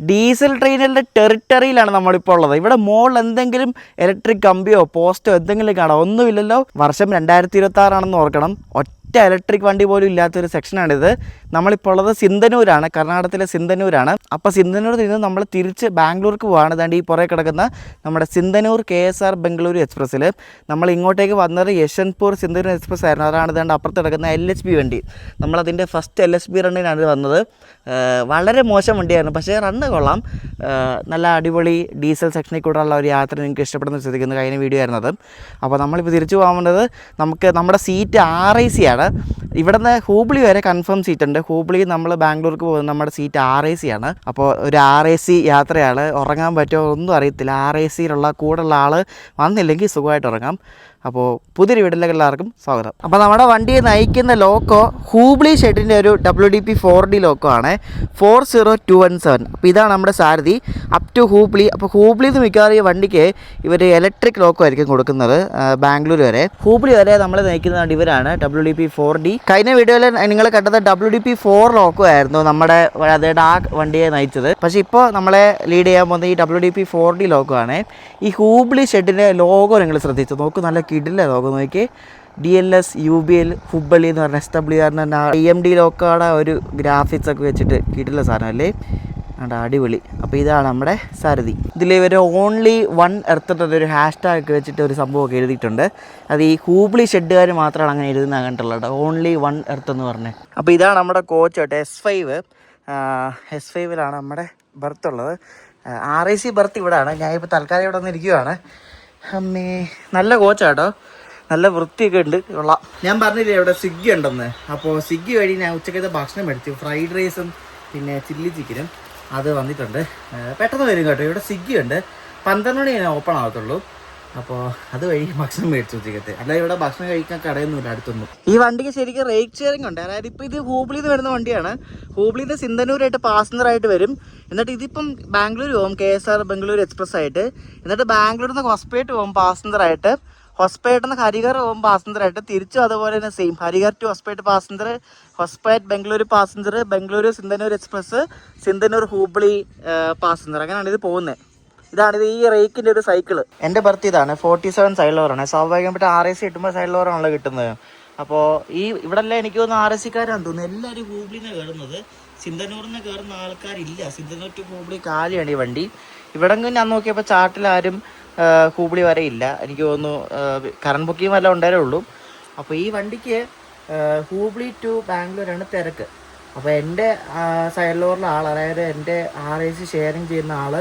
Diesel ട്രെയിനിൻ്റെ ടെറിട്ടറിയിലാണ് നമ്മളിപ്പോൾ ഉള്ളത്. ഇവിടെ മോളിൽ എന്തെങ്കിലും ഇലക്ട്രിക് കമ്പിയോ പോസ്റ്റോ എന്തെങ്കിലും കാണാം, ഒന്നുമില്ലല്ലോ. വർഷം 2026 ഓർക്കണം. ഒറ്റ ഇലക്ട്രിക് വണ്ടി പോലും ഇല്ലാത്തൊരു സെക്ഷനാണിത്. നമ്മളിപ്പോൾ ഉള്ളത് സിന്ധനൂരാണ്, കർണാടകത്തിലെ സിന്ധനൂരാണ്. അപ്പോൾ സിന്ധനൂരിൽ നിന്ന് നമ്മൾ തിരിച്ച് ബാംഗ്ലൂർക്ക് പോവാണ്. ദാണ്ട് ഈ പുറകെ കിടക്കുന്ന നമ്മുടെ സിന്ധനൂർ KSR ബംഗളൂരു എക്സ്പ്രസ്സിൽ. നമ്മൾ ഇങ്ങോട്ടേക്ക് വന്നത് യശ്വന്ത്പൂർ സിന്ധനൂർ എക്സ്പ്രസ് ആയിരുന്നു. അതാണ് ദാണ്ട് അപ്പുറത്ത് കിടക്കുന്ന LHB വണ്ടി. നമ്മളതിൻ്റെ ഫസ്റ്റ് LHB റണ്ണിനാണ് വന്നത്. വളരെ മോശം വണ്ടിയായിരുന്നു, പക്ഷേ റണ്ണ് കൊള്ളാം. നല്ല അടിപൊളി ഡീസൽ സെക്ഷനിൽ കൂടെയുള്ള ഒരു യാത്ര നിങ്ങൾക്ക് ഇഷ്ടപ്പെടുന്ന ശ്രദ്ധിക്കുന്ന കഴിഞ്ഞ വീഡിയോ ആയിരുന്നത്. അപ്പോൾ നമ്മളിപ്പോൾ തിരിച്ചു പോകേണ്ടത് നമ്മുടെ സീറ്റ് RAC ആണ്. ഇവിടുന്ന് ഹൂബ്ലി വരെ കൺഫേം സീറ്റ് ഉണ്ട്. ഹൂബ്ലി നമ്മൾ ബാംഗ്ലൂർക്ക് പോകുന്നത് നമ്മുടെ സീറ്റ് RAC ആണ്. അപ്പോൾ ഒരു RAC യാത്രയാണ്. ഉറങ്ങാൻ പറ്റുമോ ഒന്നും അറിയത്തില്ല. RACയിലുള്ള കൂടെയുള്ള ആൾ വന്നില്ലെങ്കിൽ സുഖമായിട്ട് ഉറങ്ങാം. അപ്പോൾ പുതിയൊരു വീട്ടിലേക്ക് എല്ലാവർക്കും സ്വാഗതം. അപ്പോൾ നമ്മുടെ വണ്ടിയെ നയിക്കുന്ന ലോക്കോ ഹൂബ്ലി ഷെഡിൻ്റെ ഒരു WDP 4D ലോക്കോ ആണ്, 40217. അപ്പോൾ ഇതാണ് നമ്മുടെ സാരഥി അപ് ടു ഹൂബ്ലി. അപ്പോൾ ഹൂബ്ലിയിൽ നിന്ന് മിക്കവാറും ഈ വണ്ടിക്ക് ഇവർ ഇലക്ട്രിക് ലോക്കോ ആയിരിക്കും കൊടുക്കുന്നത്. ബാംഗ്ലൂർ വരെ, ഹൂബ്ലി വരെ നമ്മൾ നയിക്കുന്നത് ഇവരാണ്, WDP 4D. കഴിഞ്ഞ വീഡിയോയിൽ നിങ്ങൾ കണ്ടത് WDP 4 ലോക്കോ ആയിരുന്നു നമ്മുടെ അതേടെ ആ വണ്ടിയെ നയിച്ചത്. പക്ഷേ ഇപ്പോൾ നമ്മളെ ലീഡ് ചെയ്യാൻ പോകുന്ന ഈ WDP 4D ലോക്കോ ആണ്. ഈ ഹൂബ്ലി ഷെഡിൻ്റെ ലോഗോ നിങ്ങൾ ശ്രദ്ധിച്ചു നോക്കൂ, നല്ല കിടില ലോഗോ നോക്കി. DLS UBL ഹുബ്ബളി എന്ന് പറഞ്ഞ SWR IMD ലോക്കോയുടെ ഒരു ഗ്രാഫിക്സ് ഒക്കെ വെച്ചിട്ട് കിടില സാധനമല്ലേ, അടിപൊളി. അപ്പോൾ ഇതാണ് നമ്മുടെ സാരഥി. ഇതിൽ ഇവർ ഓൺലി വൺ എർത്ത് എന്നൊരു #ഒക്കെ വെച്ചിട്ട് ഒരു സംഭവമൊക്കെ എഴുതിയിട്ടുണ്ട്. അത് ഈ ഹൂബ്ലി ഷെഡുകാർ മാത്രമാണ് അങ്ങനെ എഴുതുന്ന കണ്ടുള്ളത്, ഓൺലി വൺ എർത്ത് എന്ന് പറഞ്ഞ്. അപ്പോൾ ഇതാണ് നമ്മുടെ കോച്ച് കേട്ടോ, S5ലാണ് നമ്മുടെ ബർത്ത് ഉള്ളത്. RAC ബർത്ത് ഇവിടെയാണ്. ഞാനിപ്പോൾ തൽക്കാലം ഇവിടെ വന്നിരിക്കുകയാണ്. അമ്മേ, നല്ല കോച്ചാട്ടോ, നല്ല വൃത്തിയൊക്കെ ഉണ്ട്, കൊള്ളാം. ഞാൻ പറഞ്ഞില്ലേ ഇവിടെ സ്വിഗ്ഗി ഉണ്ടെന്ന്. അപ്പോൾ സ്വിഗ്ഗി വഴി ഞാൻ ഉച്ചക്കത്തെ ഭക്ഷണം മേടിച്ചു, ഫ്രൈഡ് റൈസും പിന്നെ ചില്ലി ചിക്കനും. അത് വന്നിട്ടുണ്ട്, പെട്ടെന്ന് വരും കേട്ടോ. ഇവിടെ സ്വിഗ്ഗി ഉണ്ട്, 12 മണി ഞാൻ ഓപ്പൺ ആകത്തുള്ളൂ. അപ്പോൾ അതുവഴി ഭക്ഷണം മേടിച്ചു ഉച്ചക്കത്തെ. അല്ല ഇവിടെ ഭക്ഷണം കഴിക്കാൻ കടയൊന്നുമില്ല അടുത്തൊന്നും. ഈ വണ്ടിക്ക് ശരിക്കും റേറ്റ് ഷെയറിംഗ് ഉണ്ട്. അതായത് ഇപ്പോൾ ഇത് ഹൂബ്ലിയിൽ നിന്ന് വരുന്ന വണ്ടിയാണ്. ഹൂബ്ലിയിൽ നിന്ന് സിന്ധനൂരായിട്ട് പാസഞ്ചറായിട്ട് വരും. എന്നിട്ട് ഇതിപ്പം ബാംഗ്ലൂർ പോകും KSR ബംഗളൂരു എക്സ്പ്രസ് ആയിട്ട്. എന്നിട്ട് ബാംഗ്ലൂരിൽ നിന്ന് ഹൊസ്പേട്ട് പോകും പാസഞ്ചറായിട്ട്. ഹൊസ്പേട്ടിൽ നിന്ന് ഹരിഹർ പോകും പാസഞ്ചറായിട്ട്. തിരിച്ചും അതുപോലെ തന്നെ same, Harihar to Hospet passenger, Hospet Bengaluru passenger, Bengaluru Sindhanur express, Sindhanur Hubli passenger. അങ്ങനെയാണ് ഇത് പോകുന്നത്. ഇതാണിത്, ഈ റേക്കിൻ്റെ ഒരു സൈക്കിള്. എൻ്റെ ബർത്ത് ഇതാണ്, 47 സൈഡ് ലോറാണ്. സ്വാഭാവികമായിട്ട് RAC കിട്ടുമ്പോൾ സൈഡ് ലോറാണല്ലോ കിട്ടുന്നത്. അപ്പോൾ ഈ ഇവിടെ എല്ലാം എനിക്ക് തോന്നുന്നു RACക്കാരാണെന്ന് തോന്നുന്നു. എല്ലാവരും ഹൂബ്ലിയിൽ നിന്ന് കയറുന്നത്, സിന്ധനൂരിൽ നിന്ന് കയറുന്ന ആൾക്കാരില്ല. സിന്ധനൂർ ടു ഹൂബ്ലി കാലിയാണ് ഈ വണ്ടി. ഇവിടെ ഞാൻ നോക്കിയപ്പോൾ ചാർട്ടിലാരും ഹൂബ്ലി വരെ ഇല്ല. എനിക്ക് തോന്നുന്നു കറണ്ട് ബുക്കിംഗ് വല്ല ഉണ്ടായേ ഉള്ളൂ. അപ്പോൾ ഈ വണ്ടിക്ക് ഹൂബ്ലി ടു ബാംഗ്ലൂരാണ് തിരക്ക്. അപ്പോൾ എൻ്റെ സൈഡ് ലോറിലെ ആൾ, അതായത് എൻ്റെ RAC ഷെയറിങ് ചെയ്യുന്ന ആൾ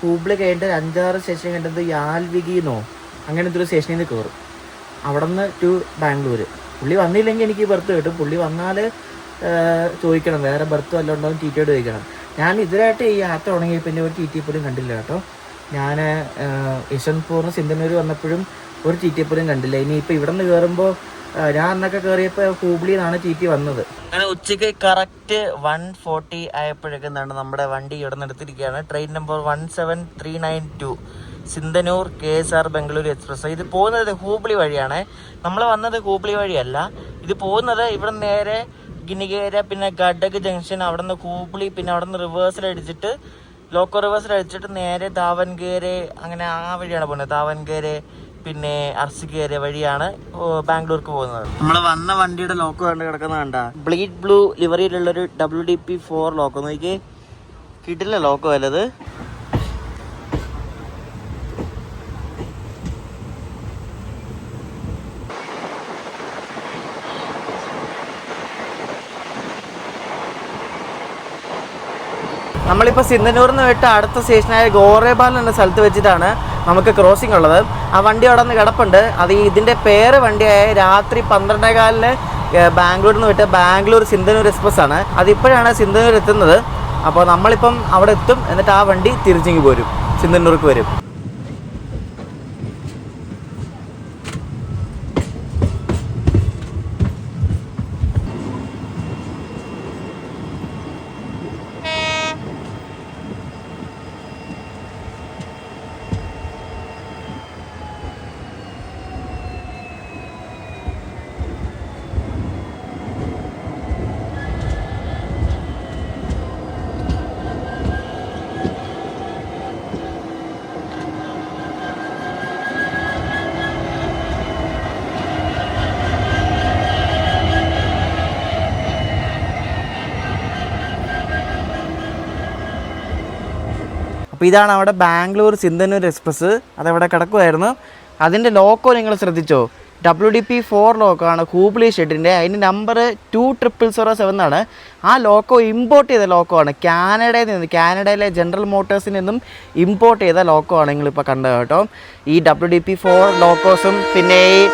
ഹൂബ്ലി കഴിഞ്ഞിട്ട് 5-6 സ്റ്റേഷൻ കഴിഞ്ഞത് യാൽവിഗിന്നോ അങ്ങനത്തെ ഒരു സ്റ്റേഷനിൽ നിന്ന് കയറും. അവിടെ നിന്ന് ടു ബാംഗ്ലൂർ. പുള്ളി വന്നില്ലെങ്കിൽ എനിക്ക് ബർത്ത് കിട്ടും. പുള്ളി വന്നാൽ ചോദിക്കണം, വേറെ ബർത്ത് വല്ലതും ഉണ്ടോ എന്ന് TT ചോദിക്കണം. ഞാൻ ഇതിലായിട്ട് ഈ യാത്ര തുടങ്ങി പിന്നെ ഒരു TT പോലും കണ്ടില്ല കേട്ടോ. ഞാൻ യശ്വന്ത്പൂറിന് സിന്ധനൂർ വന്നപ്പോഴും ഒരു TT പോലും കണ്ടില്ല. ഇനിയിപ്പോൾ ഇവിടെ നിന്ന് കയറുമ്പോൾ ഞാൻ അന്നൊക്കെ കയറിയപ്പോൾ ഹൂബ്ലിയിൽ നിന്നാണ് TT വന്നത്. അങ്ങനെ ഉച്ചയ്ക്ക് കറക്റ്റ് 1:40 ആയപ്പോഴേക്കും നമ്മുടെ വണ്ടി ഇവിടെ നിന്ന് എടുത്തിരിക്കുകയാണ്. Train number 17392 Sindhanur KSR Bengaluru express. ഇത് പോകുന്നത് ഹൂബ്ലി വഴിയാണ്. നമ്മൾ വന്നത് ഹൂബ്ലി വഴിയല്ല, ഇത് പോകുന്നത് ഇവിടെ നേരെ ഗിനിഗേര, പിന്നെ ഗഡക് ജംഗ്ഷൻ, അവിടെ നിന്ന് ഹൂബ്ലി, പിന്നെ അവിടെ നിന്ന് റിവേഴ്സിലടിച്ചിട്ട് ലോക്കോ റിവേഴ്സിലടിച്ചിട്ട് നേരെ ദാവൻഗേരെ, അങ്ങനെ ആ വഴിയാണ് പോകുന്നത്. ദാവൻഗേരെ പിന്നെ അർസിഗേരെ വഴിയാണ് ബാംഗ്ലൂർക്ക് പോകുന്നത്. നമ്മൾ വന്ന വണ്ടിയുടെ ലോക്കോ കണ്ട് കിടക്കുന്നത് കണ്ട, ബ്ലീഡ് ബ്ലൂ ലിവറിയിലുള്ളൊരു WDP 4 ലോക്കോ നോക്കി, കിട്ടില്ല ലോക്കോ അല്ലത്. നമ്മളിപ്പോൾ സിന്ധനൂരിൽ നിന്ന് വിട്ട് അടുത്ത സ്റ്റേഷനായ ഗോറേബാൽ എന്ന സ്ഥലത്ത് വെച്ചിട്ടാണ് നമുക്ക് ക്രോസിംഗ് ഉള്ളത്. ആ വണ്ടി അവിടെ നിന്ന് കിടപ്പുണ്ട്. അത് ഇതിൻ്റെ പേര് വണ്ടിയായ രാത്രി 12:15 ബാംഗ്ലൂരിൽ നിന്ന് വിട്ട് ബാംഗ്ലൂർ സിന്ധനൂർ എക്സ്പ്രസ് ആണ്. അതിപ്പോഴാണ് സിന്ധനൂർ എത്തുന്നത്. അപ്പോൾ നമ്മളിപ്പം അവിടെ എത്തും, എന്നിട്ട് ആ വണ്ടി തിരിച്ചിങ്ങ് പോരും, സിന്ധനൂർക്ക് വരും. അപ്പോൾ ഇതാണ് അവിടെ ബാംഗ്ലൂർ സിന്ധനൂർ എക്സ്പ്രസ്, അതവിടെ കിടക്കുമായിരുന്നു. അതിൻ്റെ ലോക്കോ നിങ്ങൾ ശ്രദ്ധിച്ചോ? WDP4 ലോക്കോ ആണ് ഹൂബ്ലി ഷെഡിൻ്റെ. അതിൻ്റെ നമ്പർ 2007 ആണ്. ആ ലോക്കോ ഇമ്പോർട്ട് ചെയ്ത ലോക്കോ ആണ് കാനഡയിൽ നിന്ന്, കാനഡയിലെ ജനറൽ മോട്ടോഴ്സിൽ നിന്നും ഇമ്പോർട്ട് ചെയ്ത ലോക്കോ ആണ് നിങ്ങളിപ്പോൾ കണ്ടത് കേട്ടോ. ഈ WDP4 ലോക്കോസും പിന്നെ ഈ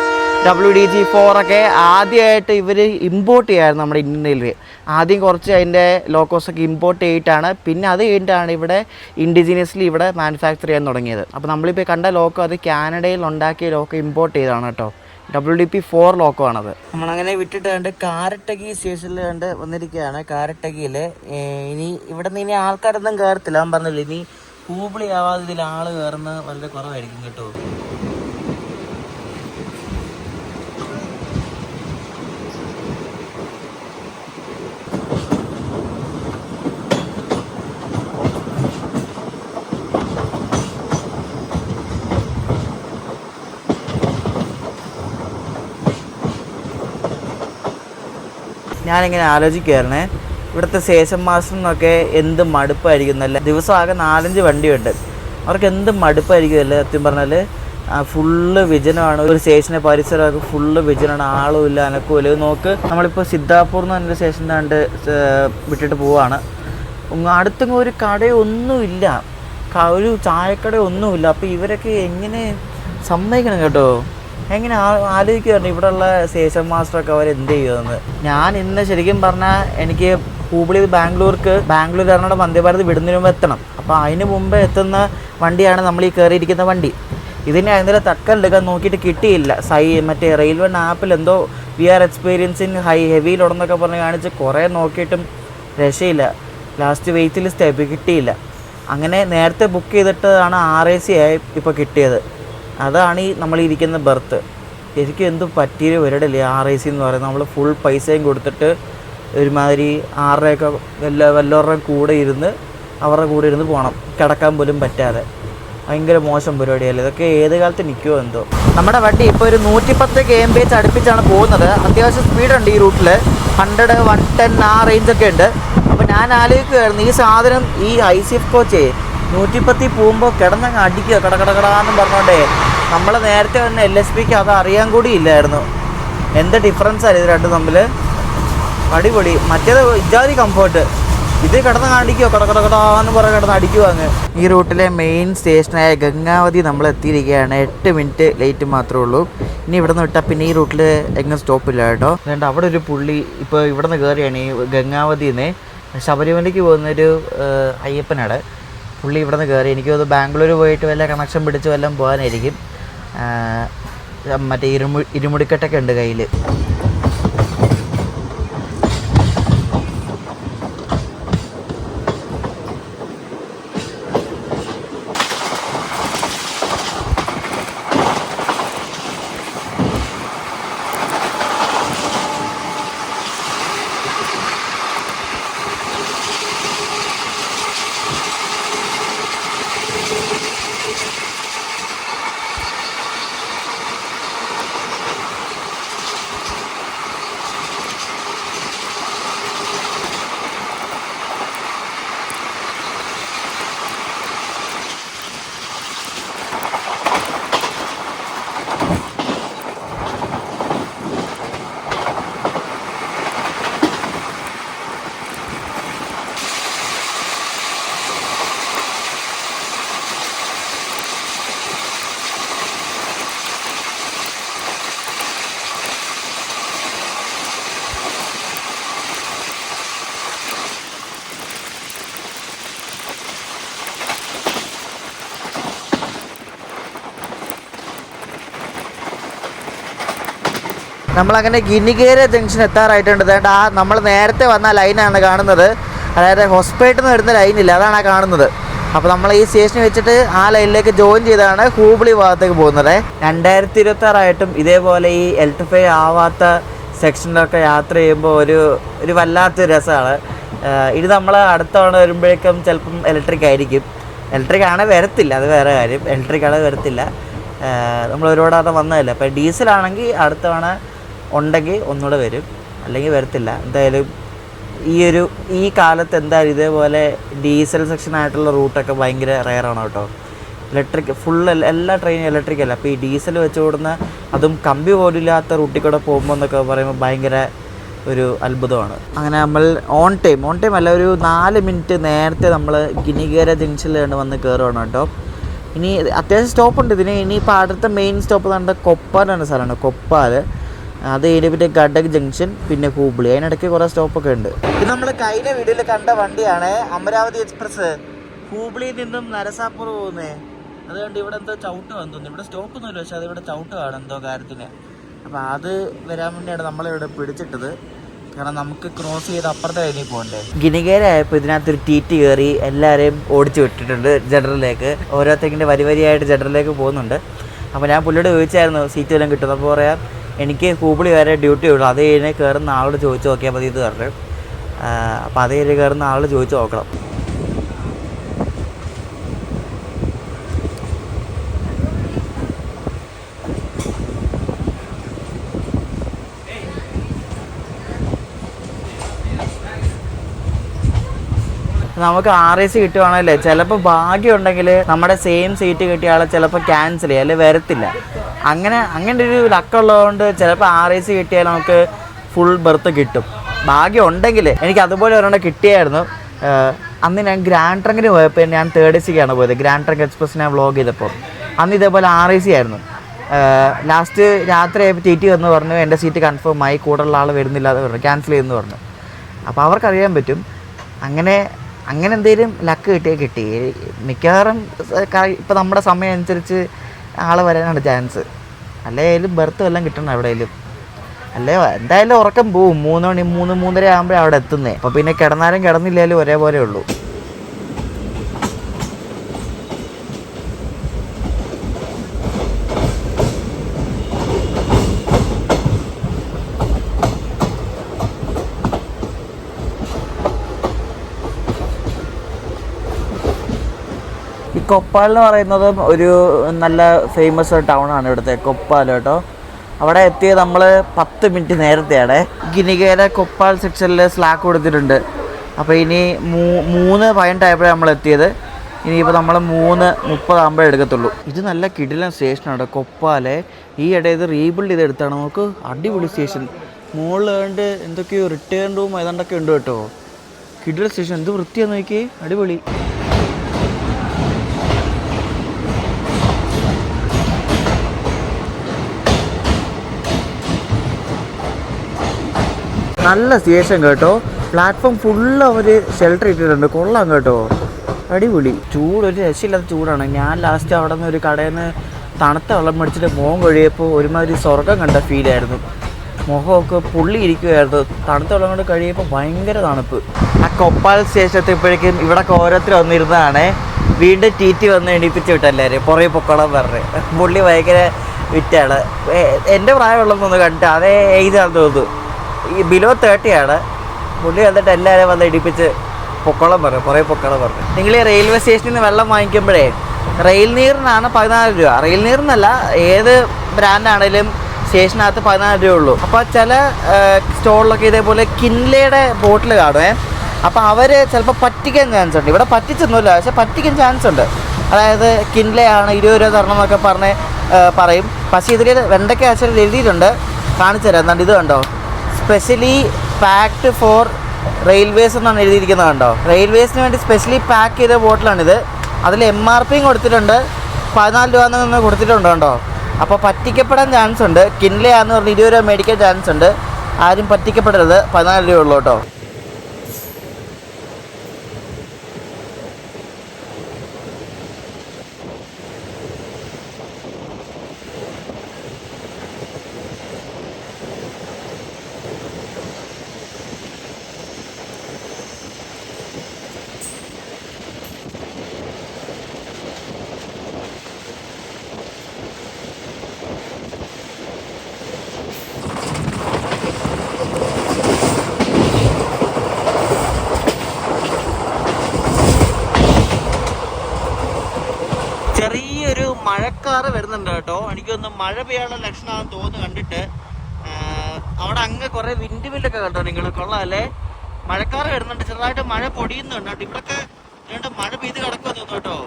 WDG4 ഒക്കെ ആദ്യമായിട്ട് ഇവർ ഇമ്പോർട്ട് ചെയ്യായിരുന്നു നമ്മുടെ ഇന്ത്യൻ റെയിൽവേ. ആദ്യം കുറച്ച് അതിൻ്റെ ലോക്കോസൊക്കെ ഇമ്പോർട്ട് ചെയ്തിട്ടാണ് പിന്നെ അത് കഴിഞ്ഞിട്ടാണ് ഇവിടെ ഇൻഡിജിനിയസ്ലി ഇവിടെ മാനുഫാക്ചർ ചെയ്യാൻ തുടങ്ങിയത്. അപ്പോൾ നമ്മളിപ്പോൾ കണ്ട ലോക്കോ അത് കാനഡയിൽ ഉണ്ടാക്കിയ ലോക്കോ ഇമ്പോർട്ട് ചെയ്തതാണ് കേട്ടോ. WDP4 ലോക്കോ ആണത്. നമ്മളങ്ങനെ വിട്ടിട്ട് കണ്ട് കാരട്ടകി സ്റ്റേഷനിൽ കണ്ട് വന്നിരിക്കുകയാണ്. കാരട്ടകിയിൽ ഇനി ഇവിടെ നിന്ന് ഇനി ആൾക്കാരൊന്നും കയറത്തില്ല. ഞാൻ പറഞ്ഞില്ല, ഇനി ഹൂബ്ലി ആവാതെ ഇതിൽ ആൾ കയറുന്ന വളരെ കുറവായിരിക്കും കേട്ടോ. ഞാനിങ്ങനെ ആലോചിക്കുകയായിരുന്നേ, ഇവിടുത്തെ സ്റ്റേഷൻ മാസ്റ്ററിനൊക്കെ എന്ത് മടുപ്പായിരിക്കുന്നല്ലേ. ദിവസം ആകെ 4-5 വണ്ടിയുണ്ട്. അവർക്ക് എന്ത് മടുപ്പായിരിക്കുമല്ലേ സത്യം പറഞ്ഞാൽ. ഫുള്ള് വിജനമാണ്. ഒരു സ്റ്റേഷനെ പരിസരമൊക്കെ ഫുള്ള് വിജനമാണ്, ആളും ഇല്ല അനക്കുമില്ല. നോക്ക്, നമ്മളിപ്പോൾ സിദ്ധാപൂർ എന്ന് പറഞ്ഞ സ്റ്റേഷൻ കണ്ട് വിട്ടിട്ട് പോവാണ്. അടുത്തെങ്കിലും ഒരു കടയൊന്നുമില്ല, ഒരു ചായക്കട ഒന്നുമില്ല. അപ്പോൾ ഇവരൊക്കെ എങ്ങനെ സമ്മതിക്കണം കേട്ടോ. എങ്ങനെ ആലോചിക്കുമായിരുന്നു ഇവിടെയുള്ള സ്റ്റേഷൻ മാസ്റ്ററൊക്കെ അവരെന്ത് ചെയ്യുമെന്ന്. ഞാൻ ഇന്ന് ശരിക്കും പറഞ്ഞാൽ എനിക്ക് ഹൂബ്ലി ബാംഗ്ലൂർ എറണാകുളം വന്ദേ ഭാരത് വിടുന്നതിന് മുമ്പ് എത്തണം. അപ്പോൾ അതിന് മുമ്പ് എത്തുന്ന വണ്ടിയാണ് നമ്മൾ ഈ കയറിയിരിക്കുന്ന വണ്ടി. ഇതിനെ അതിൻ്റെ തക്കലെടുക്കാൻ നോക്കിയിട്ട് കിട്ടിയില്ല. മറ്റേ റെയിൽവേ ആപ്പിൽ എന്തോ വി ആർ എക്സ്പീരിയൻസിങ് ഹെവിയിലുണ്ടെന്നൊക്കെ പറഞ്ഞ് കാണിച്ച് കുറേ നോക്കിയിട്ടും രക്ഷയില്ല. ലാസ്റ്റ് വെയിറ്റ് ലിസ്റ്റ് ആയി കിട്ടിയില്ല. അങ്ങനെ നേരത്തെ ബുക്ക് ചെയ്തിട്ടാണ് RAC ആയി ഇപ്പോൾ കിട്ടിയത്. അതാണ് ഈ നമ്മളിരിക്കുന്ന ബർത്ത്. ശരിക്കും എന്ത് പറ്റിയൊരു പരിപാടിയല്ലേ RAC എന്ന് പറയുന്നത്. നമ്മൾ ഫുൾ പൈസയും കൊടുത്തിട്ട് ഒരുമാതിരി 6-ഒക്കെ വല്ലവരുടെ കൂടെ ഇരുന്ന് അവരുടെ കൂടെ ഇരുന്ന് പോകണം, കിടക്കാൻ പോലും പറ്റാതെ. ഭയങ്കര മോശം പരിപാടിയല്ലേ. ഇതൊക്കെ ഏത് കാലത്ത് നിൽക്കുമോ എന്തോ. നമ്മുടെ വണ്ടി ഇപ്പോൾ ഒരു 110 kmph അടുപ്പിച്ചാണ് പോകുന്നത്. അത്യാവശ്യം സ്പീഡുണ്ട് ഈ റൂട്ടിൽ. 100, 110 ആ റേഞ്ചൊക്കെ ഉണ്ട്. അപ്പോൾ ഞാൻ ആലോചിക്കുകയായിരുന്നു, ഈ സാധനം ഈ ICF കോച്ചേ 110 പോകുമ്പോൾ കിടന്നങ്ങ് അടിക്കുക കടകടകടാന്നും പറഞ്ഞോണ്ടേ. നമ്മൾ നേരത്തെ തന്നെ LSPക്ക് അത് അറിയാൻ കൂടി ഇല്ലായിരുന്നു. എന്ത് ഡിഫറൻസ് ആണ് ഇത് രണ്ടും തമ്മിൽ. അടിപൊളി. മറ്റേത് ഇജാതി കംഫർട്ട്, ഇത് കിടന്ന് അടിക്കുക കടകടകടാന്ന് പറഞ്ഞ് കിടന്ന് അടിക്കുക അങ്ങ്. ഈ റൂട്ടിലെ മെയിൻ സ്റ്റേഷനായ ഗംഗാവതി നമ്മൾ എത്തിയിരിക്കുകയാണ്. 8 മിനിറ്റ് ലേറ്റ് മാത്രമേ ഉള്ളൂ. ഇനി ഇവിടെ നിന്ന് വിട്ടാൽ പിന്നെ ഈ റൂട്ടിൽ എങ്ങും സ്റ്റോപ്പില്ല കേട്ടോ. അതുകൊണ്ട് അവിടെ ഒരു പുള്ളി ഇപ്പോൾ ഇവിടെ നിന്ന് കയറിയാണ് ഈ ഗംഗാവതിയിൽ നിന്ന് ശബരിമലയ്ക്ക് പോകുന്നൊരു അയ്യപ്പനാണ്. പുള്ളി ഇവിടെ നിന്ന് കയറി. എനിക്ക് തോന്നുന്നു ബാംഗ്ലൂർ പോയിട്ട് വല്ല കണക്ഷൻ പിടിച്ച് വല്ലതും പോകാനായിരിക്കും. മറ്റേ ഇരുമുടിക്കെട്ടൊക്കെ ഉണ്ട് കയ്യിൽ. നമ്മളങ്ങനെ ഗിനിഗേര ജംഗ്ഷൻ എത്താറായിട്ടുണ്ട്. വേണ്ട ആ നമ്മൾ നേരത്തെ വന്ന ലൈനാണ് കാണുന്നത്. അതായത് ഹോസ്പേട്ടിൽ നിന്ന് വരുന്ന ലൈനില്ല, അതാണ് ആ കാണുന്നത്. അപ്പോൾ നമ്മൾ ഈ സ്റ്റേഷനിൽ വെച്ചിട്ട് ആ ലൈനിലേക്ക് ജോയിൻ ചെയ്താണ് ഹൂബ്ലി ഭാഗത്തേക്ക് പോകുന്നത്. 2026 ഇതേപോലെ ഈ ഇലക്ട്രിഫൈ ആവാത്ത സെക്ഷനിലൊക്കെ യാത്ര ചെയ്യുമ്പോൾ ഒരു വല്ലാത്തൊരു രസമാണ്. ഇത് നമ്മൾ അടുത്ത തവണ വരുമ്പോഴേക്കും ചിലപ്പം ഇലക്ട്രിക് ആയിരിക്കും. ഇലക്ട്രിക് ആണ് വരത്തില്ല, അത് വേറെ കാര്യം. ഇലക്ട്രിക് ആണ് വരത്തില്ല, നമ്മൾ ഒരുപാട് തവണ വന്നതല്ലേ. അപ്പോൾ ഡീസലാണെങ്കിൽ അടുത്ത തവണ ഉണ്ടെങ്കിൽ ഒന്നുകൂടെ വരും, അല്ലെങ്കിൽ വരത്തില്ല. എന്തായാലും ഈ കാലത്ത് എന്തായാലും ഇതേപോലെ ഡീസൽ സെക്ഷൻ ആയിട്ടുള്ള റൂട്ടൊക്കെ ഭയങ്കര റെയറാണ് കേട്ടോ. ഇലക്ട്രിക് എല്ലാ ട്രെയിനും ഇലക്ട്രിക് അല്ല. അപ്പോൾ ഈ ഡീസൽ വെച്ച് ഓടുന്ന അതും കമ്പി പോലില്ലാത്ത റൂട്ടിൽ കൂടെ പോകുമ്പോൾ എന്നൊക്കെ പറയുമ്പോൾ ഭയങ്കര ഒരു അത്ഭുതമാണ്. അങ്ങനെ നമ്മൾ ഓൺ ടൈം അല്ല, ഒരു 4 മിനിറ്റ് നേരത്തെ നമ്മൾ ഗിനിഗേര ജംഗ്ഷനിൽ വന്ന് കയറുകയാണ് കേട്ടോ. ഇനി അത്യാവശ്യം സ്റ്റോപ്പുണ്ട് ഇതിന്. ഇനിയിപ്പോൾ അടുത്ത മെയിൻ സ്റ്റോപ്പ് നമ്മുടെ കൊപ്പാൽ എന്ന സ്ഥലമാണ്. കൊപ്പാൽ, അത് കഴിഞ്ഞ് പിന്നെ ഗഡക് ജംഗ്ഷൻ, പിന്നെ ഹൂബ്ലി. അതിനിടയ്ക്ക് കുറേ സ്റ്റോപ്പൊക്കെ ഉണ്ട്. ഇത് നമ്മൾ കഴിഞ്ഞ വീഡിയോയിൽ കണ്ട വണ്ടിയാണ് അമരാവതി എക്സ്പ്രസ്. ഹൂബ്ലിയിൽ നിന്നും നരസാപൂർ പോകുന്നത്. അതുകൊണ്ട് ഇവിടെ എന്തോ ചവിട്ട് വന്നു തോന്നുന്നു. ഇവിടെ സ്റ്റോപ്പൊന്നുമില്ല, പക്ഷെ അതിവിടെ ചവിട്ട് കാണും എന്തോ കാര്യത്തിന്. അപ്പോൾ അത് വരാൻ വേണ്ടിയാണ് നമ്മളിവിടെ പിടിച്ചിട്ടത്. കാരണം നമുക്ക് ക്രോസ് ചെയ്ത് അപ്പുറത്തെ കഴിഞ്ഞ് പോകണ്ടേ. ഗിനിഗേര ആയപ്പോൾ ഇതിനകത്തൊരു TT കയറി എല്ലാവരെയും ഓടിച്ചു വിട്ടിട്ടുണ്ട് ജനറലിലേക്ക്. ഓരോരുത്തരുടെ വരിയായിട്ട് ജനറലിലേക്ക് പോകുന്നുണ്ട്. അപ്പോൾ ഞാൻ പുള്ളിയോട് ചോദിച്ചായിരുന്നു സീറ്റ് വല്ലതും കിട്ടുന്നത്. അപ്പോൾ പറയാം എനിക്ക് ഹൂബ്ലി വരെ ഡ്യൂട്ടി ഉള്ളൂ, അത് കഴിഞ്ഞ് കയറുന്ന ആളോട് ചോദിച്ചു നോക്കിയാൽ മതി ഇത് പറഞ്ഞു. അപ്പോൾ അത് കഴിഞ്ഞ് കയറുന്ന ആളോട് ചോദിച്ചു നോക്കണം. നമുക്ക് RAC കിട്ടുവാണല്ലേ, ചിലപ്പോൾ ഭാഗ്യം ഉണ്ടെങ്കിൽ നമ്മുടെ സെയിം സീറ്റ് കിട്ടിയ ആളെ ചിലപ്പോൾ ക്യാൻസൽ ചെയ്യുക, അല്ലെങ്കിൽ വരത്തില്ല. അങ്ങനെ ഒരു ലക്കുള്ളതുകൊണ്ട് ചിലപ്പോൾ RAC കിട്ടിയാൽ നമുക്ക് ഫുൾ ബെർത്ത് കിട്ടും. ഭാഗ്യം ഉണ്ടെങ്കിൽ. എനിക്ക് അതുപോലെ ഒരെണ്ണം കിട്ടിയായിരുന്നു. അന്ന് ഞാൻ ഗ്രാൻഡ് ട്രങ്കിന് പോയപ്പോൾ ഞാൻ 3rd AC പോയത്. ഗ്രാൻഡ് ട്രങ്ക് എക്സ്പ്രസ് ഞാൻ വ്ളോഗ് ചെയ്തപ്പോൾ അന്ന് ഇതേപോലെ RAC ആയിരുന്നു. ലാസ്റ്റ് രാത്രി ആയപ്പോൾ TT വന്ന് പറഞ്ഞു എൻ്റെ സീറ്റ് കൺഫേം ആയി, കൂടുതലുള്ള ആൾ വരുന്നില്ല എന്ന് പറഞ്ഞു, ക്യാൻസൽ ചെയ്യുമെന്ന് പറഞ്ഞു. അപ്പോൾ അവർക്കറിയാൻ പറ്റും. അങ്ങനെ എന്തെങ്കിലും ലക്ക് കിട്ടി. മിക്കവാറും ഇപ്പം നമ്മുടെ സമയം അനുസരിച്ച് ആൾ വരാനാണ് ചാൻസ്. അല്ലെങ്കിൽ ബെർത്ത് എല്ലാം കിട്ടണം എവിടെയെങ്കിലും. അല്ലേ എന്തായാലും ഉറക്കം പോവും. 3 മണി 3-3:30 ആകുമ്പോഴേ അവിടെ എത്തുന്നേ. അപ്പോൾ പിന്നെ കിടന്നാലും കിടന്നില്ലാലും ഒരേപോലെ ഉള്ളൂ. ഈ കൊപ്പാൽ എന്ന് പറയുന്നത് ഒരു നല്ല ഫേമസ് ടൗണാണ് ഇവിടുത്തെ കൊപ്പാൽ കേട്ടോ. അവിടെ എത്തിയത് നമ്മൾ 10 മിനിറ്റ് നേരത്തെയാണ്. ഗിനിഗേര കൊപ്പാൽ സെക്ഷനിൽ സ്ലാക്ക് കൊടുത്തിട്ടുണ്ട്. അപ്പോൾ ഇനി 3:18 ആയപ്പോഴാണ് നമ്മൾ എത്തിയത്. ഇനിയിപ്പോൾ നമ്മൾ 3:30 ആകുമ്പോഴേ എടുക്കത്തുള്ളൂ. ഇത് നല്ല കിടിലൻ സ്റ്റേഷനാണ് കൊപ്പാലെ. ഈ ഇടയിൽ റീബിൽഡ് ചെയ്തെടുത്താണ്. നമുക്ക് അടിപൊളി സ്റ്റേഷൻ. മുകളിൽ കണ്ട് എന്തൊക്കെയോ റിട്ടേൺ റൂം ഏതാണ്ടൊക്കെ ഉണ്ട് കേട്ടോ. കിടിലൻ സ്റ്റേഷൻ. എന്ത് വൃത്തിയാന്ന് നോക്കി, അടിപൊളി. നല്ല സ്റ്റേഷൻ കേട്ടോ. പ്ലാറ്റ്ഫോം ഫുള്ള് അവർ ഷെൽട്ടർ ഇട്ടിട്ടുണ്ട്. കൊള്ളാം കേട്ടോ, അടിപൊളി. ഒരു രക്ഷയില്ലാത്ത ചൂടാണ്. ഞാൻ ലാസ്റ്റ് അവിടെ നിന്ന് ഒരു കടയിൽ നിന്ന് തണുത്ത വെള്ളം മേടിച്ചിട്ട് മുഖം കഴിയപ്പോൾ ഒരുമാതിരി സ്വർഗം കണ്ട ഫീലായിരുന്നു. മുഖമൊക്കെ പൊള്ളിയിരിക്കുമായിരുന്നു. തണുത്ത വെള്ളം കൊണ്ട് കഴിയപ്പോൾ ഭയങ്കര തണുപ്പ്. ആ കൊപ്പാൽ സ്റ്റേഷനെത്തിയപ്പോഴേക്കും ഇവിടെ ഓരോരുത്തർ വന്നിരുന്നതാണ്. വീണ്ടും TT വന്ന് എണീപ്പിച്ച് വിട്ടല്ലാരും പുറകെ പൊക്കോളം പറഞ്ഞ്. പുള്ളി ഭയങ്കര വിറ്റാണ്. എൻ്റെ പ്രായമുള്ളതൊന്ന് കണ്ടിട്ട് അതേ ഏജാണെന്ന് തോന്നുന്നു. ഈ ബിലോ 30 ആണ്. പുള്ളി വന്നിട്ട് എല്ലാവരും വന്ന് ഇടിപ്പിച്ച് പൊക്കോളം പറഞ്ഞു, പുറകെ പൊക്കോളം പറഞ്ഞു. നിങ്ങൾ ഈ റെയിൽവേ സ്റ്റേഷനിൽ നിന്ന് വെള്ളം വാങ്ങിക്കുമ്പോഴേ റെയിൽ നീറിനാണ് 14 രൂപ. റെയിൽ നീറിനല്ല, ഏത് ബ്രാൻഡാണേലും സ്റ്റേഷനകത്ത് 14 രൂപ ഉള്ളൂ. അപ്പോൾ ചില സ്റ്റോളിലൊക്കെ ഇതേപോലെ കിൻലയുടെ ബോട്ടിൽ കാണുമേ. അപ്പോൾ അവർ ചിലപ്പോൾ പറ്റിക്കാൻ ചാൻസ് ഉണ്ട്. ഇവിടെ പറ്റിച്ചൊന്നുമില്ല, പക്ഷെ പറ്റിക്കാൻ ചാൻസ് ഉണ്ട്. അതായത് കിൻലയാണ് 20 രൂപ തരണം എന്നൊക്കെ പറയും. പക്ഷേ ഇതിൽ വെണ്ടയ്ക്ക അച്ഛൻ എഴുതിയിട്ടുണ്ട്, കാണിച്ചു തരാം. എന്താണ്ട് ഇത് കണ്ടോ, സ്പെഷ്യലി പാക്ഡ് ഫോർ റെയിൽവേസ് എന്നാണ് എഴുതിയിരിക്കുന്നത് കണ്ടോ. റെയിൽവേസിന് വേണ്ടി സ്പെഷ്യലി പാക്ക് ചെയ്ത ബോട്ടിലാണിത്. അതിൽ MRPയും കൊടുത്തിട്ടുണ്ട്, 14 രൂപ എന്ന് കൊടുത്തിട്ടുണ്ട് കണ്ടോ. അപ്പോൾ പറ്റിക്കപ്പെടാൻ ചാൻസ് ഉണ്ട്. കിൻലയാന്ന് പറഞ്ഞ് 20 രൂപ മേടിക്കാൻ ചാൻസ് ഉണ്ട്. ആരും പറ്റിക്കപ്പെടരുത്, 14 രൂപ ഉള്ളൂ കേട്ടോ. ചെറിയൊരു മഴക്കാറ് വരുന്നുണ്ട് കേട്ടോ. എനിക്കൊന്ന് മഴ പെയ്യാനുള്ള ലക്ഷണമാണെന്ന് തോന്നുന്നു കണ്ടിട്ട്. അവിടെ അങ്ങ് കുറെ വിൻഡ് മില്ലൊക്കെ കണ്ടോ നിങ്ങൾ, കൊള്ളാമല്ലേ. മഴക്കാറ് വരുന്നുണ്ട്, ചെറുതായിട്ട് മഴ പൊടിയുന്നുണ്ട്. ഇവിടൊക്കെ മഴ പെയ്ത് കിടക്കുമെന്ന് തോന്നുന്നു കേട്ടോ.